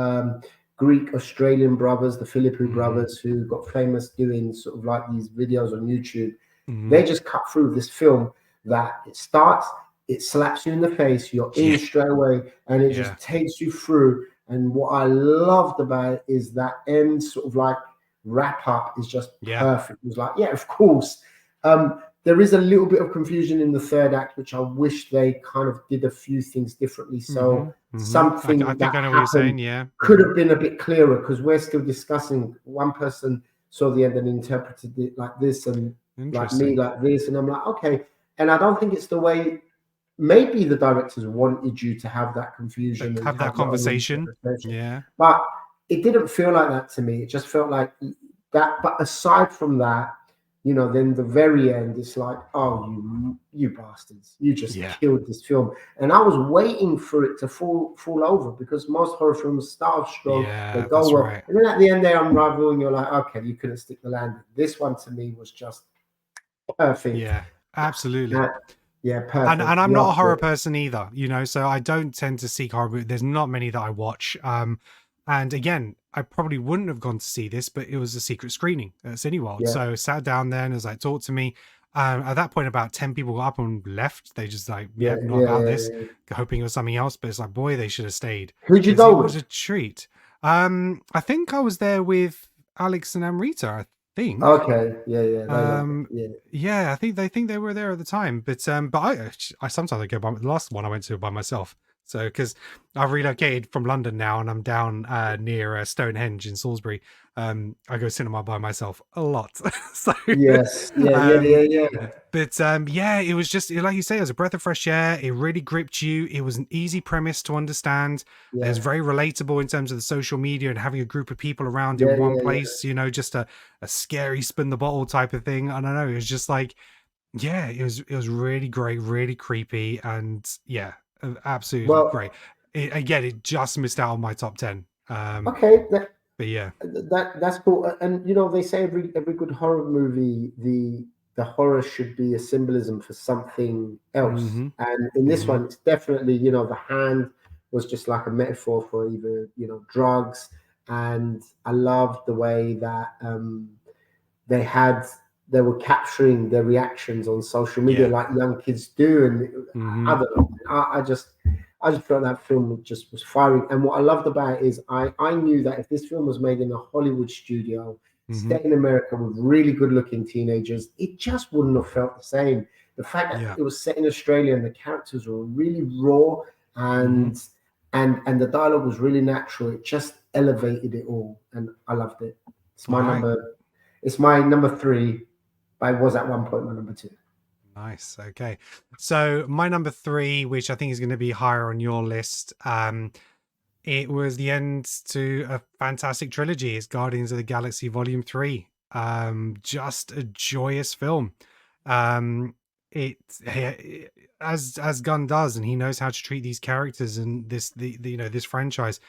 Greek Australian brothers, the Philippou Mm-hmm. brothers, who got famous doing sort of like these videos on YouTube. Mm-hmm. They just cut through this film that it starts, it slaps you in the face, you're Yeah. in straight away, and it Yeah. just takes you through. And what I loved about it is that end sort of like wrap up is just Yeah. perfect. It was like, yeah, of course. There is a little bit of confusion in the third act, which I wish they kind of did a few things differently. Mm-hmm. So Mm-hmm. something I that think I know what you're saying. happened Yeah. could have been a bit clearer because we're still discussing. One person saw the end and interpreted it like this, and like me Interesting. like this, and I'm like, okay. And I don't think it's the way. Maybe the directors wanted you to have that confusion and Have that have your own conversation. interpretation, Yeah. but it didn't feel like that to me. It just felt like that. But aside from that, then the very end, it's like, oh, you bastards, you just Yeah. killed this film. And I was waiting for it to fall over because most horror films start strong, they Yeah, go that's well, right. and then at the end they unravel, and you're like, okay, you couldn't stick the landing. This one to me was just perfect. Yeah, absolutely. Yeah, And perfect. I'm not a Loved horror it. person either, so I don't tend to seek horror movies. There's not many that I watch. And again, I probably wouldn't have gone to see this, but it was a secret screening at Cineworld. Yeah, So sat down there and was like, talk to me. At that point, about 10 people got up and left. They just like, yeah, yep, not yeah, about yeah, this, yeah. hoping it was something else. But it's like, boy, they should have stayed Who'd you because it go was with? a treat. I think I was there with Alex and Amrita, I think. Okay, yeah, yeah, they love it. Um, Yeah, yeah, I think they were there at the time, but I sometimes I go by the last one I went to by myself. So because I've relocated from London now and I'm down near Stonehenge in Salisbury, I go cinema by myself a lot. So, yes, yeah, yeah, um, yeah, yeah, but yeah, it was just like you say, it was a breath of fresh air. It really gripped you. It was an easy premise to understand. It was yeah, very relatable in terms of the social media and having a group of people around yeah, in one yeah, yeah. place, just a scary spin the bottle type of thing. I don't know. It was just like, yeah, it was really great, really creepy, and yeah, absolutely Well, great. Again, it just missed out on my top 10. okay, But yeah. that's cool. And they say every good horror movie, the horror should be a symbolism for something else. Mm-hmm. And in this Mm-hmm. one, it's definitely the hand was just like a metaphor for either drugs. And I love the way that they had they were capturing their reactions on social media Yeah. like young kids do. And Mm-hmm. I don't know. I just felt that film just was firing. And what I loved about it is I knew that if this film was made in a Hollywood studio, Mm-hmm. set in America with really good looking teenagers, it just wouldn't have felt the same. The fact that Yeah. it was set in Australia and the characters were really raw Mm-hmm. and the dialogue was really natural, it just elevated it all. And I loved it. All right. It's my number 3, but it was at one point my number 2. Nice. Okay. So my number 3, which I think is going to be higher on your list, it was the end to a fantastic trilogy. It's Guardians of the Galaxy Volume 3. Just a joyous film. It as Gunn does, and he knows how to treat these characters and this franchise.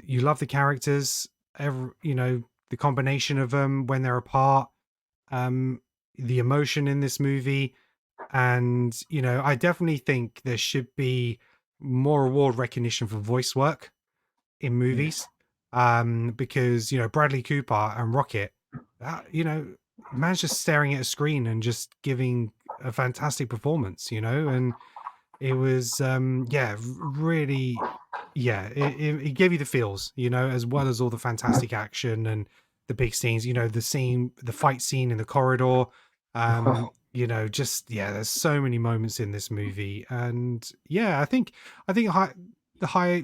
You love the characters, the combination of them when they're apart. The emotion in this movie, and I definitely think there should be more award recognition for voice work in movies, because Bradley Cooper and Rocket, man's just staring at a screen and just giving a fantastic performance, and it was really, yeah, it gave you the feels, as well as all the fantastic action and the big scenes, the fight scene in the corridor. There's so many moments in this movie, and yeah, I think the high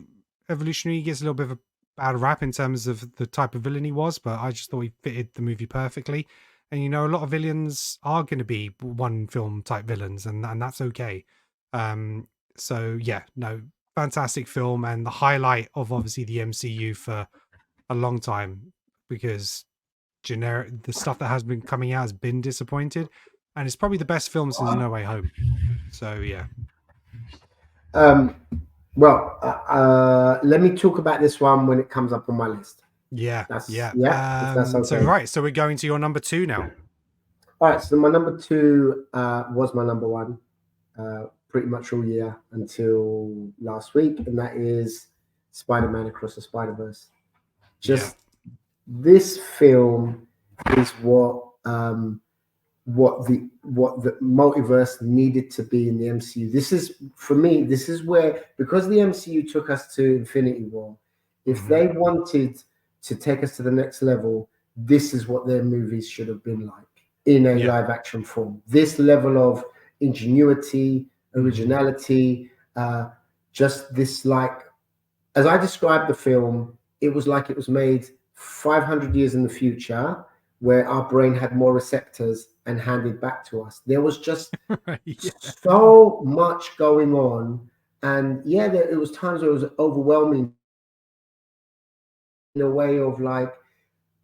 evolutionary gets a little bit of bad rap in terms of the type of villain he was, but I just thought he fitted the movie perfectly. And you know, a lot of villains are going to be one film type villains, and that's okay. So yeah, no, fantastic film, and the highlight of obviously the MCU for a long time, because the stuff that has been coming out has been disappointed, and it's probably the best film since No Way Home. So yeah. Well, let me talk about this one when it comes up on my list. Yeah, That's yeah. if that's okay. So right, so we're going to your number 2 now. All right, so my number 2 was my number 1 pretty much all year until last week, and that is Spider-Man Across the Spider-Verse. Just this film is what the multiverse needed to be in the MCU. This is, for me, this is where, because the MCU took us to Infinity War, if they wanted to take us to the next level, this is what their movies should have been like in a live action form. This level of ingenuity, originality, just this, like, as I described the film, it was like it was made 500 years in the future, where our brain had more receptors and handed back to us. There was just so much going on. And yeah, it was times where it was overwhelming in a way of like,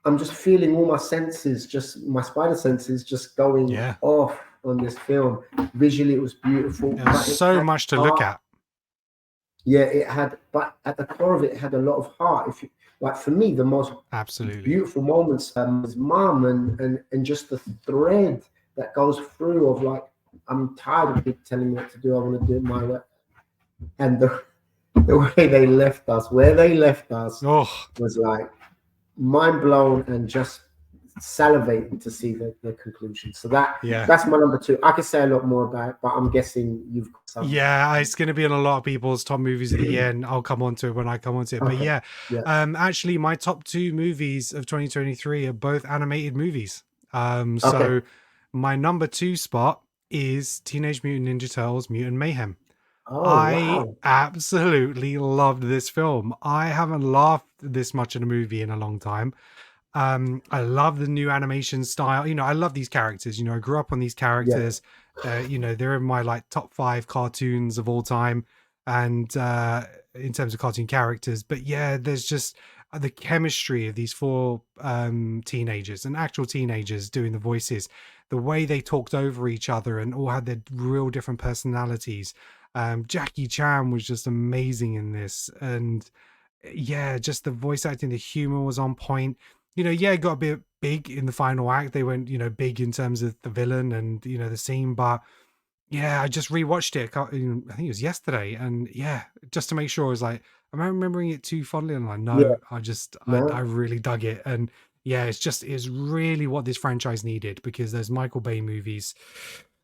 I'm just feeling all my senses, just my spider senses just going off on this film. Visually, it was beautiful. There's so much to look at. Yeah, it had, but at the core of it, it had a lot of heart. If you, like, for me, the most beautiful moments was Mom and just the thread that goes through of like, I'm tired of people telling me what to do. I want to do it my way. And the way they left us, where they left us, was like mind blown and just salivating to see the conclusion. So that's my number 2. I could say a lot more about it, but I'm guessing you've got something. Yeah, it's going to be in a lot of people's top movies of the year, and I'll come on to it when I come on to it. Okay. But actually, my top 2 movies of 2023 are both animated movies. So my number 2 spot is Teenage Mutant Ninja Turtles: Mutant Mayhem. I absolutely loved this film. I haven't laughed this much in a movie in a long time. I love the new animation style. You know, I love these characters. You know, I grew up on these characters. You know, they're in my like top 5 cartoons of all time, and in terms of cartoon characters. But yeah, there's just the chemistry of these 4 teenagers and actual teenagers doing the voices, the way they talked over each other and all had their real different personalities. Jackie Chan was just amazing in this, and yeah, just the voice acting, the humor was on point. You know, yeah, it got a bit big in the final act. They went, you know, big in terms of the villain and, you know, the scene. But yeah, I just rewatched it. I think it was yesterday. And yeah, just to make sure, I was like, am I remembering it too fondly? And I'm like, no, I really dug it. And yeah, it's really what this franchise needed, because those Michael Bay movies,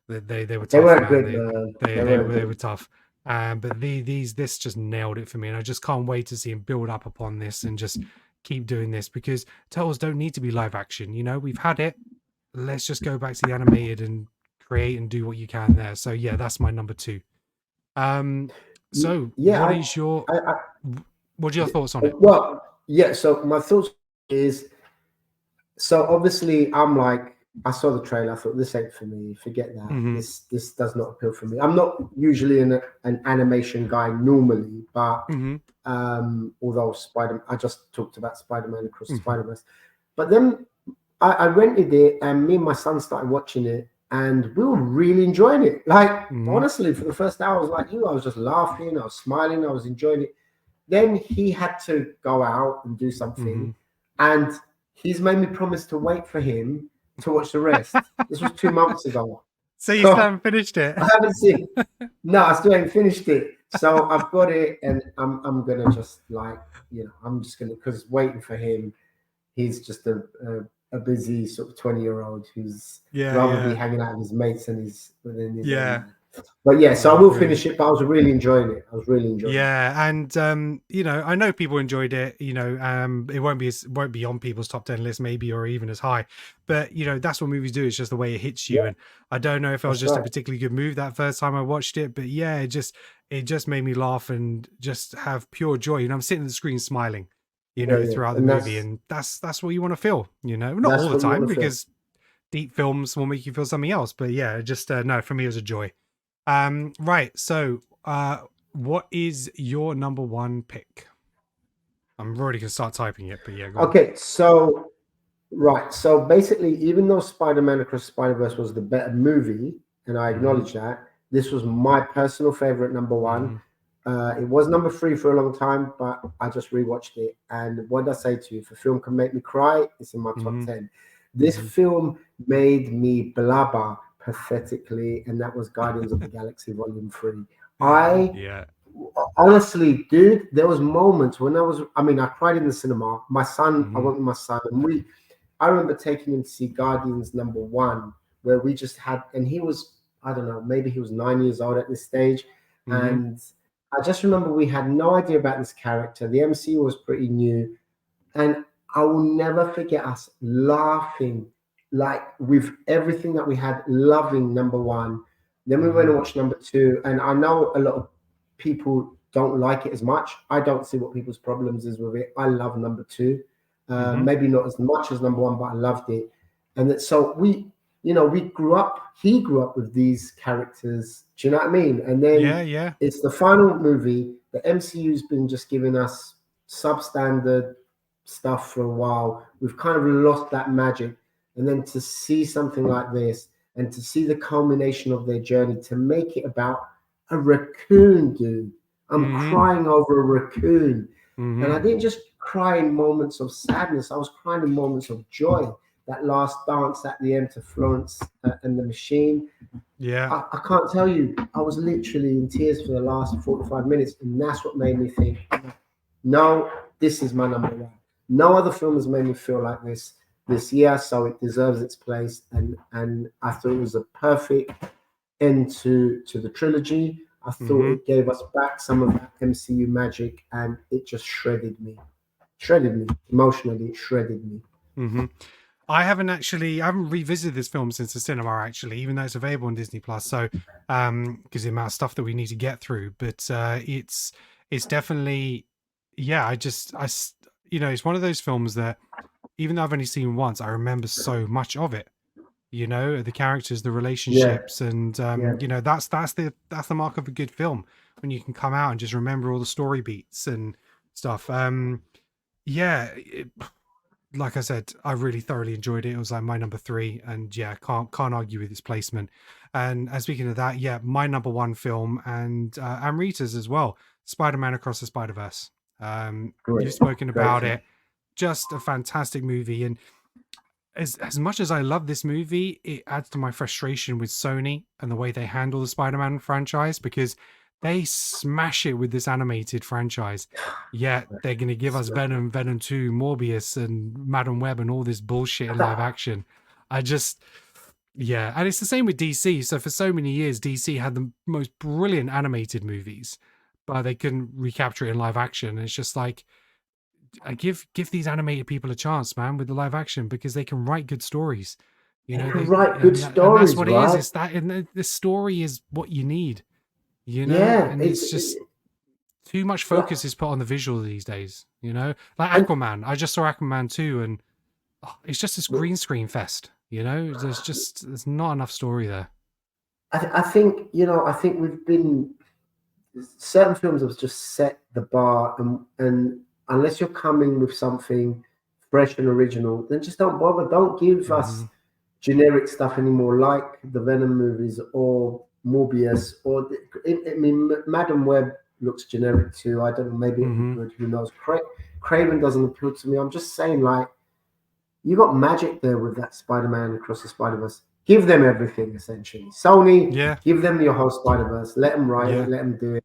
they were tough. They were good. They were tough. But this just nailed it for me, and I just can't wait to see him build up upon this and just keep doing this, because Turtles don't need to be live action. You know, we've had it. Let's just go back to the animated and create and do what you can there. So yeah, that's my number 2. So yeah, what are your thoughts on it? Well, yeah. So my thoughts is, so obviously I'm like, I saw the trailer. I thought, this ain't for me. Forget that. This does not appeal for me. I'm not usually an animation guy normally, but although I just talked about Spider-Man Across the Spider-Verse. But then I rented it, and me and my son started watching it, and we were really enjoying it. Like, honestly, for the first hour, I was like you. I was just laughing. I was smiling. I was enjoying it. Then he had to go out and do something, and he's made me promise to wait for him to watch the rest. This was 2 months ago. So you still haven't finished it? I haven't seen. No, I still haven't finished it. So I've got it, and I'm gonna just, like, you know, I'm just gonna, because waiting for him, he's just a busy sort of 20-year-old who's rather be hanging out with his mates and his But yeah, so I will finish it. But I was really enjoying it. And you know, I know people enjoyed it. You know, it won't be on people's top 10 list, maybe, or even as high. But you know, that's what movies do. It's just the way it hits you. And I don't know if it was just a particularly good move that first time I watched it, but yeah, it just made me laugh and just have pure joy. And I'm sitting at the screen smiling. you Yeah, know, yeah. throughout the And movie, and that's what you want to feel, you know, not that's all the what you time want to feel. because deep films will make you feel something else, but yeah, just no, for me it was a joy. Right, so what is your number one pick? I'm already gonna start typing it, but yeah, go on. Okay, so right. So basically, even though Spider-Man Across the Spider-Verse was the better movie, and I Mm-hmm, acknowledge that, this was my personal favorite number one. mm-hmm, It was number three for a long time, but I just rewatched it. And what did I say to you? If a film can make me cry, it's in my top mm-hmm, 10. This mm-hmm. film made me blabber pathetically, and that was Guardians of the Galaxy Volume 3. I Yeah. honestly, dude, there was moments when I mean, I cried in the cinema. My son, I Mm-hmm, went with my son, and I remember taking him to see Guardians number one, where we just had, and he was, I don't know, maybe he was 9 years old at this stage. mm-hmm, And I just remember we had no idea about this character. The MCU was pretty new. And I will never forget us laughing like with everything that we had, loving number one. Then we went mm-hmm. and watched number two. And I know a lot of people don't like it as much. I don't see what people's problems is with it. I love number two. Mm-hmm. Maybe not as much as number one, but I loved it. And that, so we grew up, he grew up with these characters. Do you know what I mean? And Yeah, then yeah. it's the final movie. The MCU's been just giving us substandard stuff for a while. We've kind of lost that magic. And then to see something like this and to see the culmination of their journey, to make it about a raccoon, dude. I'm Mm-hmm, crying over a raccoon. And mm-hmm. I didn't just cry in moments of sadness, I was crying in moments of joy. That last dance at the end to Florence and the Machine. Yeah. I can't tell you, I was literally in tears for the last 45 minutes. And that's what made me think, no, this is my number one. No other film has made me feel like this year, so it deserves its place. And I thought it was a perfect end to the trilogy. I thought Mm-hmm, it gave us back some of that MCU magic, and it just shredded me emotionally. It shredded me. mm-hmm. I haven't revisited this film since the cinema actually, even though it's available on Disney Plus. So, because the amount of stuff that we need to get through, but it's definitely, yeah. You know, it's one of those films that even though I've only seen once, I remember so much of it. You know, the characters, the Yeah, relationships, and yeah. you know, that's the mark of a good film when you can come out and just remember all the story beats and stuff. Yeah, like I said, I really thoroughly enjoyed it. It was like my number three, and yeah, can't argue with its placement. And speaking of that, yeah, my number one film and Amrita's as well, Spider-Man Across the Spider-Verse. Great, You've spoken great about film. it, just a fantastic movie. And as much as I love this movie, it adds to my frustration with Sony and the way they handle the Spider-Man franchise because they smash it with this animated franchise. Yet they're going to give us Venom, Venom 2, Morbius, and Madam Web and all this bullshit in live action. I just, yeah. And it's the same with DC. So for so many years, DC had the most brilliant animated movies, but they couldn't recapture it in live action. And it's just like, I give these animated people a chance, man, with the live action because they can write good stories. You They know, can write good and that's stories, what it is. right? It's that, and the story is what you need. You know, Yeah, and it's just too much like, focus is put on the visual these days. You know, like and Aquaman. I just saw Aquaman 2, and it's just this green screen fest. You know, there's not enough story there. I think I think we've been certain films have just set the bar, and unless you're coming with something fresh and original, then just don't bother. Don't give us Mm-hmm. generic stuff anymore, like the Venom movies or Morbius, or I mean, Madam Web looks generic too. I don't know, maybe it'll be Mm-hmm. good. Who knows? Craven doesn't appeal to me. I'm just saying, like, you got magic there with that Spider-Man Across the Spider-Verse. Give them everything, essentially. Sony, Yeah. give them your whole Spider-Verse. Let them write Yeah. it. Let them do it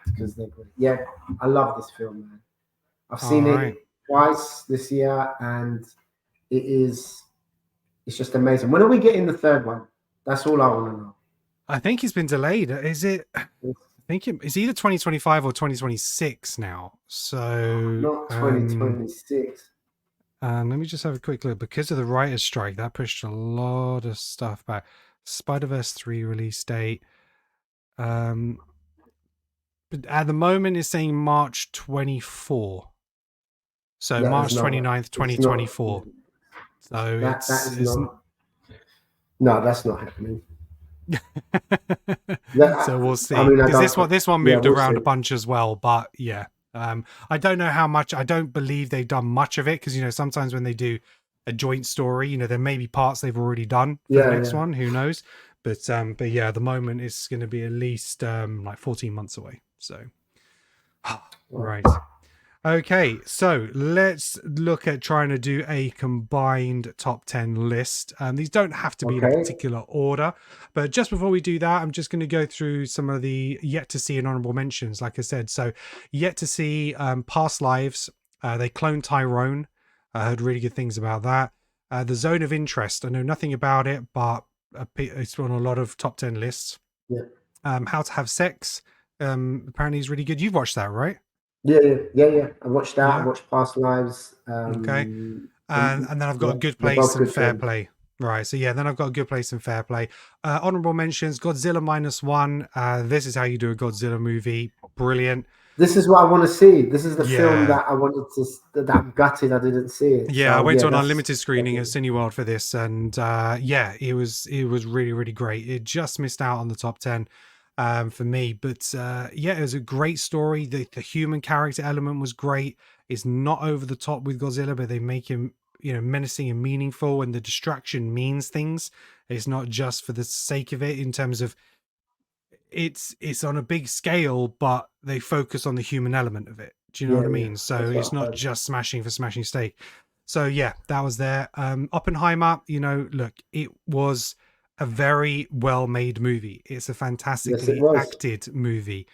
because they're great. Yeah, I love this film, man. I've All seen right. it twice this year, and it's just amazing. When are we getting the third one? That's all I want to know. I think it's been delayed. Is it? I think it's either 2025 or 2026 now. So Not 2026. let me just have a quick look. Because of the writer's strike, that pushed a lot of stuff back. Spider-Verse 3 release date. But at the moment it's saying March 24. So That March is not. 29th, It's not. 2024. So That is it's not. No, that's not happening. That, so we'll I see, mean, I because don't. this one Yeah, moved we'll around see. a bunch as well, but yeah, I don't know how much. I don't believe they've done much of it, because sometimes when they do a joint story, there may be parts they've already done for the Yeah, next yeah. one, who knows. But yeah, at the moment it's going to be at least like 14 months away, so right. Okay, so let's look at trying to do a combined top 10 list. These don't have to be in a Okay. particular order, but just before we do that, I'm just going to go through some of the yet to see and honorable mentions, like I said. So, yet to see Past Lives. They cloned Tyrone. I heard really good things about that. The Zone of Interest. I know nothing about it, but it's on a lot of top 10 lists. Yeah. How to Have Sex. Apparently, is really good. You've watched that, right? Yeah. I watched that. I Yeah. watched Past Lives. Okay. And then I've got Yeah, a good they're place both and good fair films. play. Right. So yeah, then I've got a good place and fair play. Honorable mentions: Godzilla -1. This is how you do a Godzilla movie. Brilliant. This is what I want to see. This is the film Yeah. that I wanted to. That I'm gutted I didn't see it. Yeah, I So, went yeah, to an that's unlimited screening at definitely- Cineworld for this, and yeah, it was really really great. It just missed out on the top 10 for me, but yeah, it was a great story. The human character element was great. It's not over the top with Godzilla, but they make him menacing and meaningful, and the distraction means things. It's not just for the sake of it, in terms of it's on a big scale, but they focus on the human element of it. Do you know what I Yeah. mean? So That's what it's I not heard. just smashing for smashing sake. So yeah, that was there. Oppenheimer, look, it was a very well made movie. It's a Yes, it fantastically was. acted movie.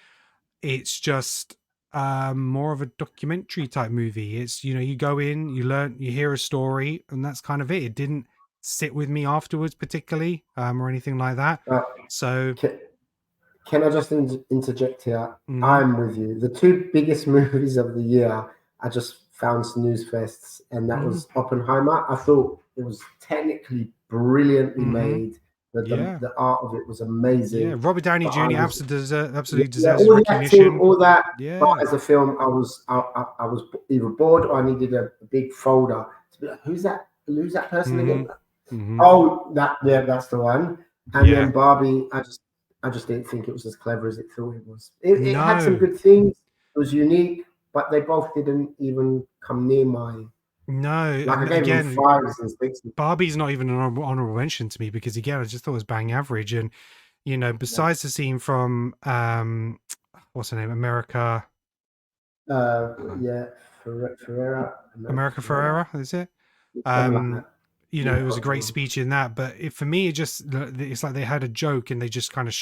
It's just more of a documentary type movie. It's you go in, you learn, you hear a story, and that's kind of it. It didn't sit with me afterwards particularly, or anything like that. Uh, So can, can I just interject here? mhm, I'm with you. The two biggest movies of the year, I just found snooze fests, and that mhm, was Oppenheimer. I thought it was technically brilliantly mhm. made. The, Yeah, the art of it was yeah. amazing. Robert Downey But I Jr. was absolutely yeah, deserves his all the acting, recognition. all that. But Yeah. as a film, I was either bored or I needed a big folder to be like, who's that? Who's that person Mm-hmm. again? Mm-hmm. Oh, that's the one. And Yeah. then Barbie, I just didn't think it was as clever as it thought it was. It had some No. good things. It was unique, but they both didn't even come near mine. No. Like I And gave them again, fives and sixes. Barbie's not even an honorable mention to me, because again, I just thought it was bang average. And Yeah. besides the scene from what's her name? Yeah, Ferreira, America Ferreira, Ferrera, is it? something like Um, that. Yeah, it was a got it great wrong. speech in that, but for me, it's like they had a joke and they just kind of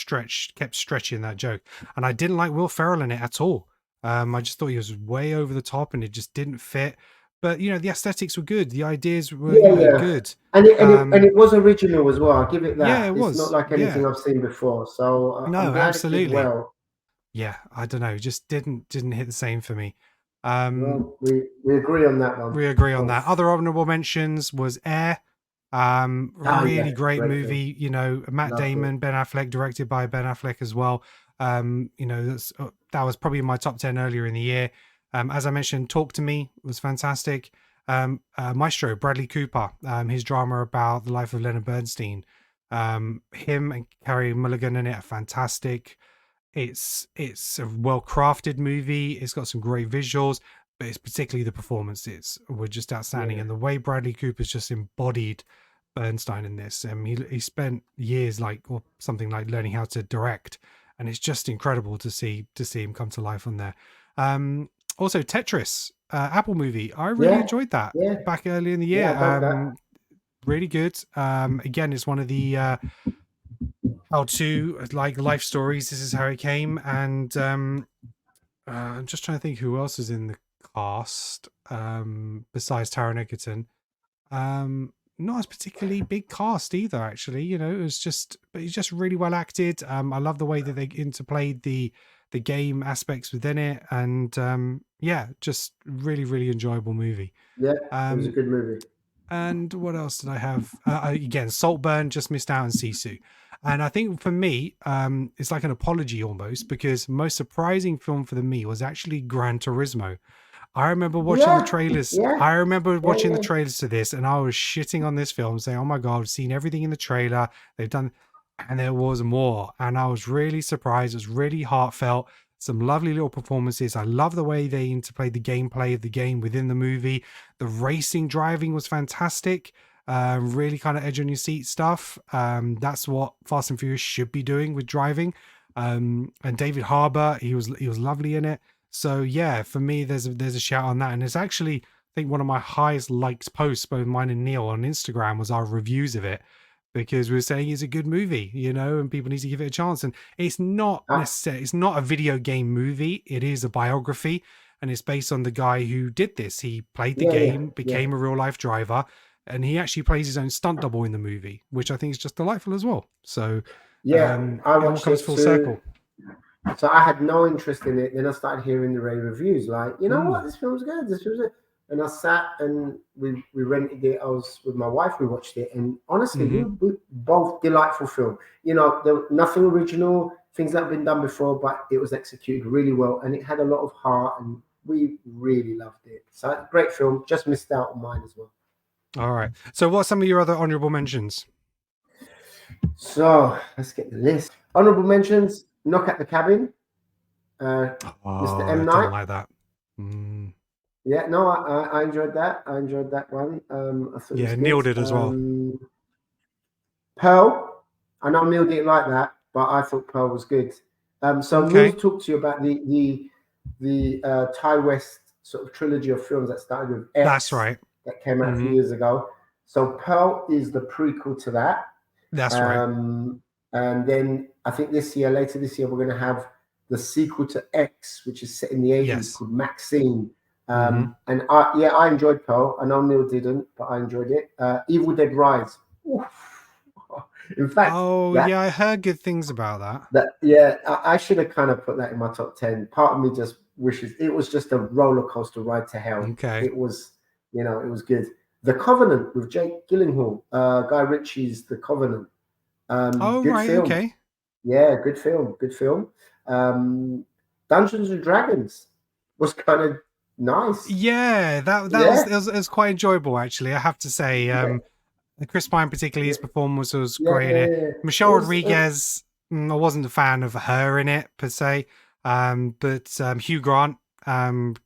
kept stretching that joke, and I didn't like Will Ferrell in it at all. I just thought he was way over the top, and it just didn't fit. But the aesthetics were good, the ideas were Yeah. good. And it was original as well. I'll give it Yeah, that. it It's not was. like anything Yeah, I've seen before. So I'm no, glad it did absolutely. well. Yeah, I don't know, just didn't hit the same for me. Um, Well, we agree on that one. we agree on that. Both. Other honorable mentions was Air. Oh Really yeah, great great film. movie. Matt Loved it. Damon, Ben Affleck, directed by Ben Affleck as well. That was probably in my top 10 earlier in the year. As I mentioned, Talk to Me was fantastic. Maestro, Bradley Cooper, his drama about the life of Leonard Bernstein. Him and Carrie Mulligan in it are fantastic. It's a well crafted movie. It's got some great visuals, but it's particularly the performances were just outstanding, Yeah. and the way Bradley Cooper's just embodied Bernstein in this. He spent years or something like learning how to direct, and it's just incredible to see him come to life on there. Also Tetris, Apple movie. I really Yeah. enjoyed that Yeah. back early in the Yeah. year. I got that. Really good. Again, it's one of the how to like life stories. This is how it came, and I'm just trying to think who else is in the cast besides Taron Egerton. Not as particularly big cast either, actually. But it's just really well acted. I love the way that they interplayed the game aspects within it, and yeah, just really really enjoyable movie. Yeah. It was a good movie. And what else did I have? Again, Saltburn, just missed out on Sisu. And I think for me, it's like an apology almost, because most surprising film for me was actually Gran Turismo. I remember watching the Yeah, trailers. yeah, I remember yeah, watching the yeah. trailers to this, and I was shitting on this film, saying, "Oh my god, I've seen everything in the trailer. They've done," and there was more, and I was really surprised. It was really heartfelt. Some lovely little performances. I love the way they interplayed the gameplay of the game within the movie. The racing driving was fantastic. Really kind of edge on your seat stuff. That's what Fast and Furious should be doing with driving. And David Harbour, he was lovely in it. So yeah, for me, there's a shout on that, and it's actually, I think, one of my highest liked posts, both mine and Neil, on Instagram, was our reviews of it, because we were saying it's a good movie, and people need to give it a chance. And it's not necessarily, it's not a video game movie. It is a biography, and it's based on the guy who did this. He played the game, became a real life driver, and he actually plays his own stunt double in the movie, which I think is just delightful as well. So I it all watched comes it full too. circle. So I had no interest in it. Then I started hearing the rave reviews, like, you know what, this film's good. This film's good. And I sat and we rented it. I was with my wife. We watched it, and honestly, we both delightful film. There was nothing original, things that have been done before, but it was executed really well, and it had a lot of heart, and we really loved it. So great film. Just missed out on mine as well. All right. So what are some of your other honorable mentions? So let's get the list. Honorable mentions: Knock at the Cabin. Mr. M. Night. I don't like that. Yeah, no, I enjoyed that. I enjoyed that one. I thought it was Neil good. did as well. Pearl. I know Neil didn't like that, but I thought Pearl was good. So Neil talked to you about the Ty West sort of trilogy of films that started with X. That's right. That came out a few years ago. So Pearl is the prequel to that. That's right. And then I think later this year, we're going to have the sequel to X, which is set in the 80s, called Maxine. And I enjoyed Pearl. I know Neil didn't, but I enjoyed it. Evil Dead Rise. Oof. In fact, I heard good things about that. I should have kind of put that in my top 10. Part of me just wishes it was just a roller coaster ride to hell. Okay. It was, it was good. The Covenant with Jake Gyllenhaal, Guy Ritchie's The Covenant. Good film. Okay. Yeah, good film. Good film. Dungeons and Dragons was kind of nice. Yeah, that was quite enjoyable, actually. I have to say, Chris Pine, particularly, his performance was great in it. Michelle Rodriguez, I wasn't a fan of her in it per se, but Hugh Grant,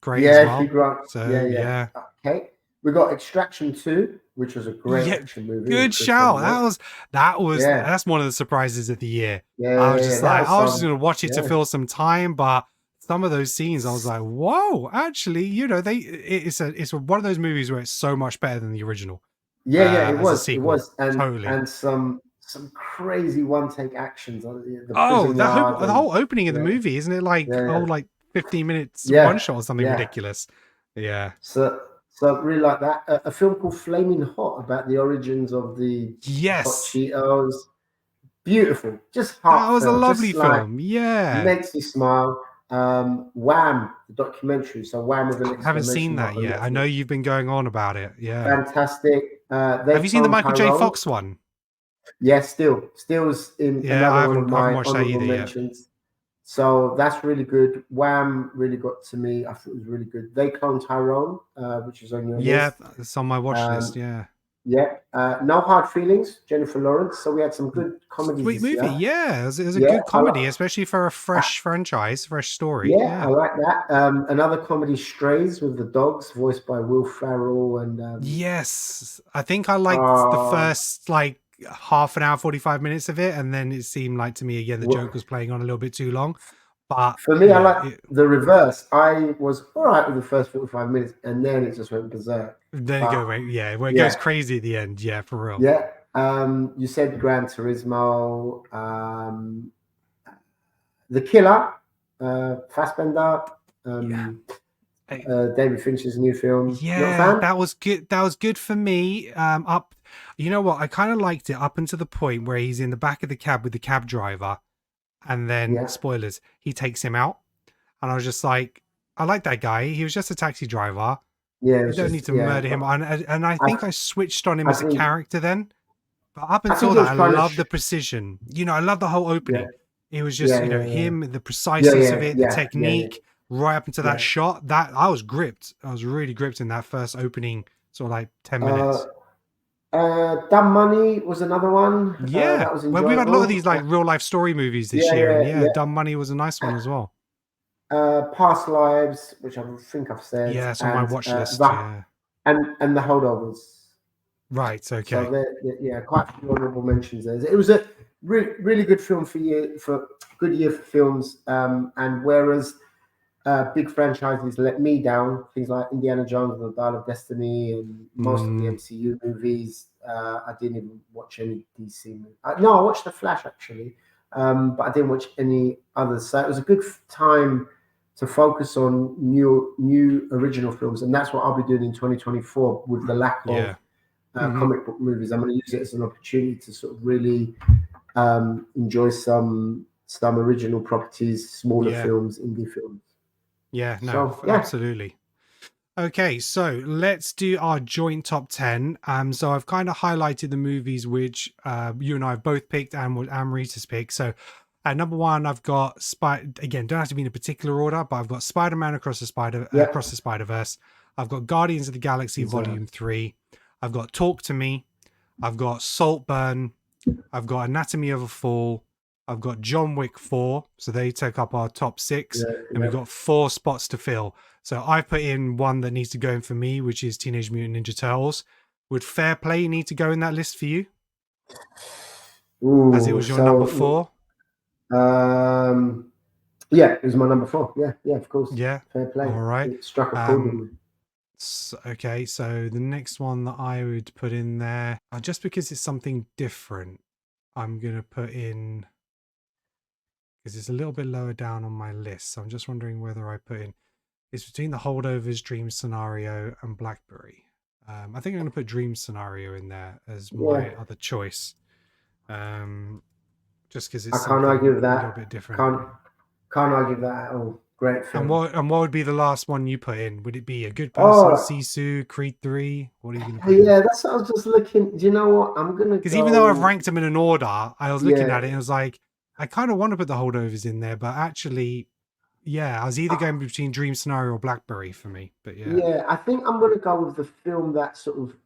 great as well. Hugh Grant. So yeah. Okay, we got Extraction 2, which was a great action movie. Good shout. That's one of the surprises of the year. I was just just gonna watch it to fill some time, but some of those scenes, I was like, whoa, actually, it's one of those movies where it's so much better than the original. It was, and totally. And some crazy one-take actions. The whole opening of the movie, isn't it? Like 15 minutes one shot or something ridiculous. Yeah. So I really like that. A film called Flaming Hot about the origins of the hot Cheetos. Beautiful, just heartfelt. That was a lovely film. Makes you smile. Wham, the documentary. So Wham with an I haven't seen that yet. I know you've been going on about it. Yeah, fantastic. Have you seen the Michael J. Fox one? Yeah, Still's in another one of my honorable mentions. So that's really good. Wham really got to me. I thought it was really good. They Clone Tyrone, which is on your list. Yeah, it's on my watch list. Yeah. Yeah. No Hard Feelings, Jennifer Lawrence. So we had some good comedies. Sweet movie. Yeah, it was a good comedy, especially for a fresh franchise, fresh story. Yeah, I like that. Another comedy, Strays, with the dogs, voiced by Will Ferrell. And yes, I think I liked the first half an hour, 45 minutes of it, and then it seemed like to me again the joke was playing on a little bit too long. But for me, I like the reverse. I was all right with the first 45 minutes, and then it just went berserk. Then where it goes crazy at the end. Yeah, for real. Yeah. You said Gran Turismo, The Killer, Fassbender, David Fincher's new film. Yeah, that was good. That was good for me. You know what? I kind of liked it up until the point where he's in the back of the cab with the cab driver. And then, spoilers, he takes him out. And I was just like, I like that guy. He was just a taxi driver. Yeah. You don't need to murder him. And I think I switched on him as a character then. But up until that, I love the precision. I love the whole opening. It was just, him, the preciseness of it, the technique, right up into that shot, that I was gripped. I was really gripped in that first opening, sort of like 10 minutes. Dumb Money was another one. Yeah. That was Well, we've had a lot of enjoyable. these like real life story movies this year. And yeah, Dumb Money was a nice one as well. Past Lives, which I think I've said. Yeah, it's on my watch list. And The Holdovers. Right. Okay. So quite a few honorable mentions there. It was a really good film good year for films. And whereas big franchises let me down, things like Indiana Jones and the Dial of Destiny and most of the MCU movies, I didn't even watch any DC movies. No, I watched The Flash actually, but I didn't watch any others. So it was a good time to focus on new original films, and that's what I'll be doing in 2024 with the lack of comic book movies. I'm going to use it as an opportunity to sort of really enjoy some original properties, smaller films, indie films. Yeah, no, absolutely. Okay, so let's do our joint top 10. So I've kind of highlighted the movies which you and I have both picked and what Amrita's picked. So at number 1, I've got again, don't have to be in a particular order, but I've got Spider-Man Across the Spider-Verse. I've got Guardians of the Galaxy Volume 3. I've got Talk to Me. I've got Saltburn. I've got Anatomy of a Fall. I've got John Wick 4, so they take up our top 6, and we've got 4 spots to fill. So I put in one that needs to go in for me, which is Teenage Mutant Ninja Turtles. Would Fair Play need to go in that list for you? As it was your number 4? Yeah, it was my number 4. Yeah, of course. Yeah. Fair Play. All right. It struck a chord with me. Okay, so the next one that I would put in there, just because it's something different, I'm going to put in... because it's a little bit lower down on my list. So I'm just wondering whether I put in... It's between The Holdovers, Dream Scenario, and Blackberry. I think I'm going to put Dream Scenario in there as my other choice. Just because it's I can't argue with that. A little bit different. Can't argue with that at all. Great film. And what would be the last one you put in? Would it be A Good Person, Sisu, Creed 3? What are you going to put in? That's what I was just looking... Do you know what? I'm going to Because even though I've ranked them in an order, I was looking at it and I was like, I kind of want to put The Holdovers in there, but actually, I was either going between Dream Scenario or Blackberry for me. But yeah, I think I'm going to go with the film that sort of,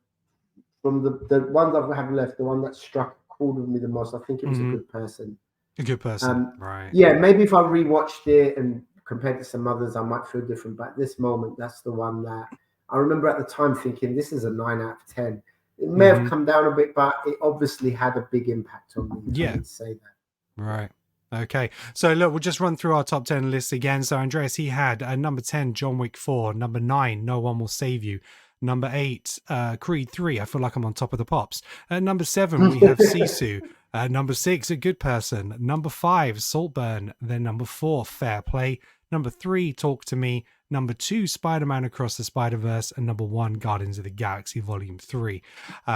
from the ones I have left, the one that struck a chord with me the most. I think it was A Good Person. A Good Person, right? Yeah, maybe if I rewatched it and compared to some others, I might feel different. But at this moment, that's the one that I remember at the time thinking, this is a 9 out of 10. It may have come down a bit, but it obviously had a big impact on me. Yeah, I would say that. Right. Okay. So look, we'll just run through our top 10 lists again. So Andreas, he had number 10, John Wick 4. Number 9, No One Will Save You. Number 8, Creed 3. I feel like I'm on top of the pops. At number 7, we have Sisu. Number 6, A Good Person. Number 5, Saltburn. Then number 4, Fair Play. Number 3, Talk to Me. Number 2, Spider-Man Across the Spider-Verse. And number 1, Guardians of the Galaxy Volume 3.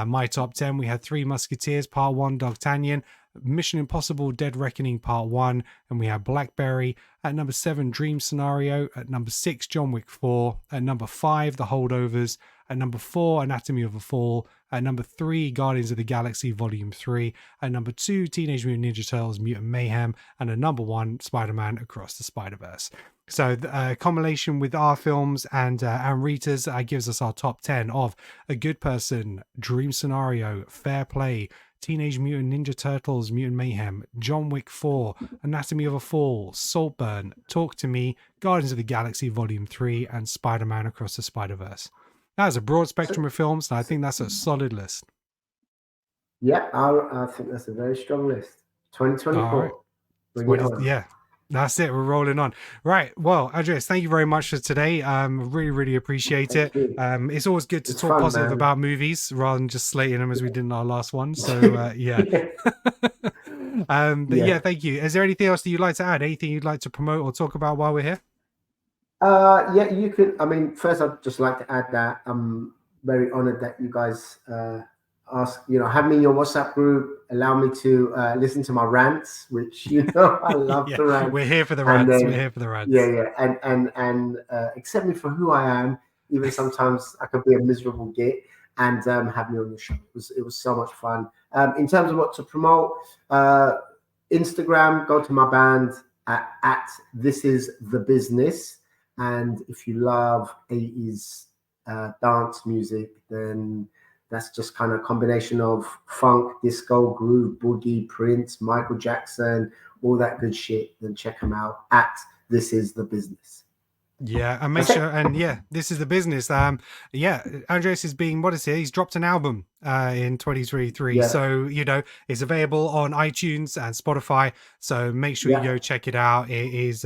My top 10, we had 3 Musketeers, Part 1, D'Artagnan. Mission Impossible Dead Reckoning Part 1, and we have Blackberry. At number 7, Dream Scenario. At number 6, John Wick 4. At number 5, The Holdovers. At number 4, Anatomy of a Fall. At number 3, Guardians of the Galaxy Volume 3. At number 2, Teenage Mutant Ninja Turtles Mutant Mayhem. And at number 1, Spider-Man Across the Spider-Verse. So the combination with our films and Amrita's gives us our top 10 of A Good Person, Dream Scenario, Fair Play, Teenage Mutant Ninja Turtles Mutant Mayhem, John Wick 4, Anatomy of a Fall, Saltburn, Talk to Me, Guardians of the Galaxy Volume 3, and Spider-Man Across the Spider-Verse. That is a broad spectrum of films, and I think that's a solid list. Yeah, I think that's a very strong list. 2024. Yeah, that's it. We're rolling on. Right. Well, Andreas, thank you very much for today. Really, really appreciate it. It's always good to talk positive about movies rather than just slating them as we did in our last one. So, yeah. But yeah, thank you. Is there anything else that you'd like to add? Anything you'd like to promote or talk about while we're here? Yeah, you could. I mean, first, I'd just like to add that I'm very honored that you guys have me in your WhatsApp group, allow me to listen to my rants, which I love to rant. We're here for the rants. We're here for the rants. Yeah, and accept me for who I am. Even sometimes I could be a miserable git, and have me on your show. It was so much fun. In terms of what to promote, Instagram, go to my band at This Is The Business. And if you love 80s dance music, then that's just kind of a combination of funk, disco, groove, boogie, Prince, Michael Jackson, all that good shit. Then check them out at This Is the Business. Yeah, and make sure, and yeah, This Is the Business. Yeah, Andreas is being modest here. He's dropped an album in 2023, Yeah. so it's available on iTunes and Spotify. So make sure you go check it out. It is,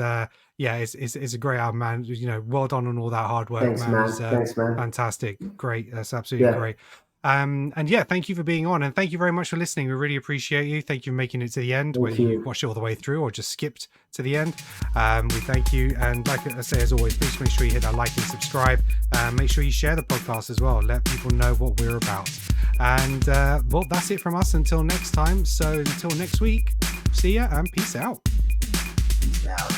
it's a great album, man. Well done on all that hard work, Thanks, man. It's, Thanks, man. fantastic, great. That's absolutely great. And yeah, thank you for being on, and thank you very much for listening. We really appreciate you. Thank you for making it to the end, whether you watched it all the way through or just skipped to the end. We thank you, and like I say, as always, please make sure you hit that like and subscribe. Make sure you share the podcast as well. Let people know what we're about. And well, that's it from us until next time. So until next week, see ya and peace out. Peace out.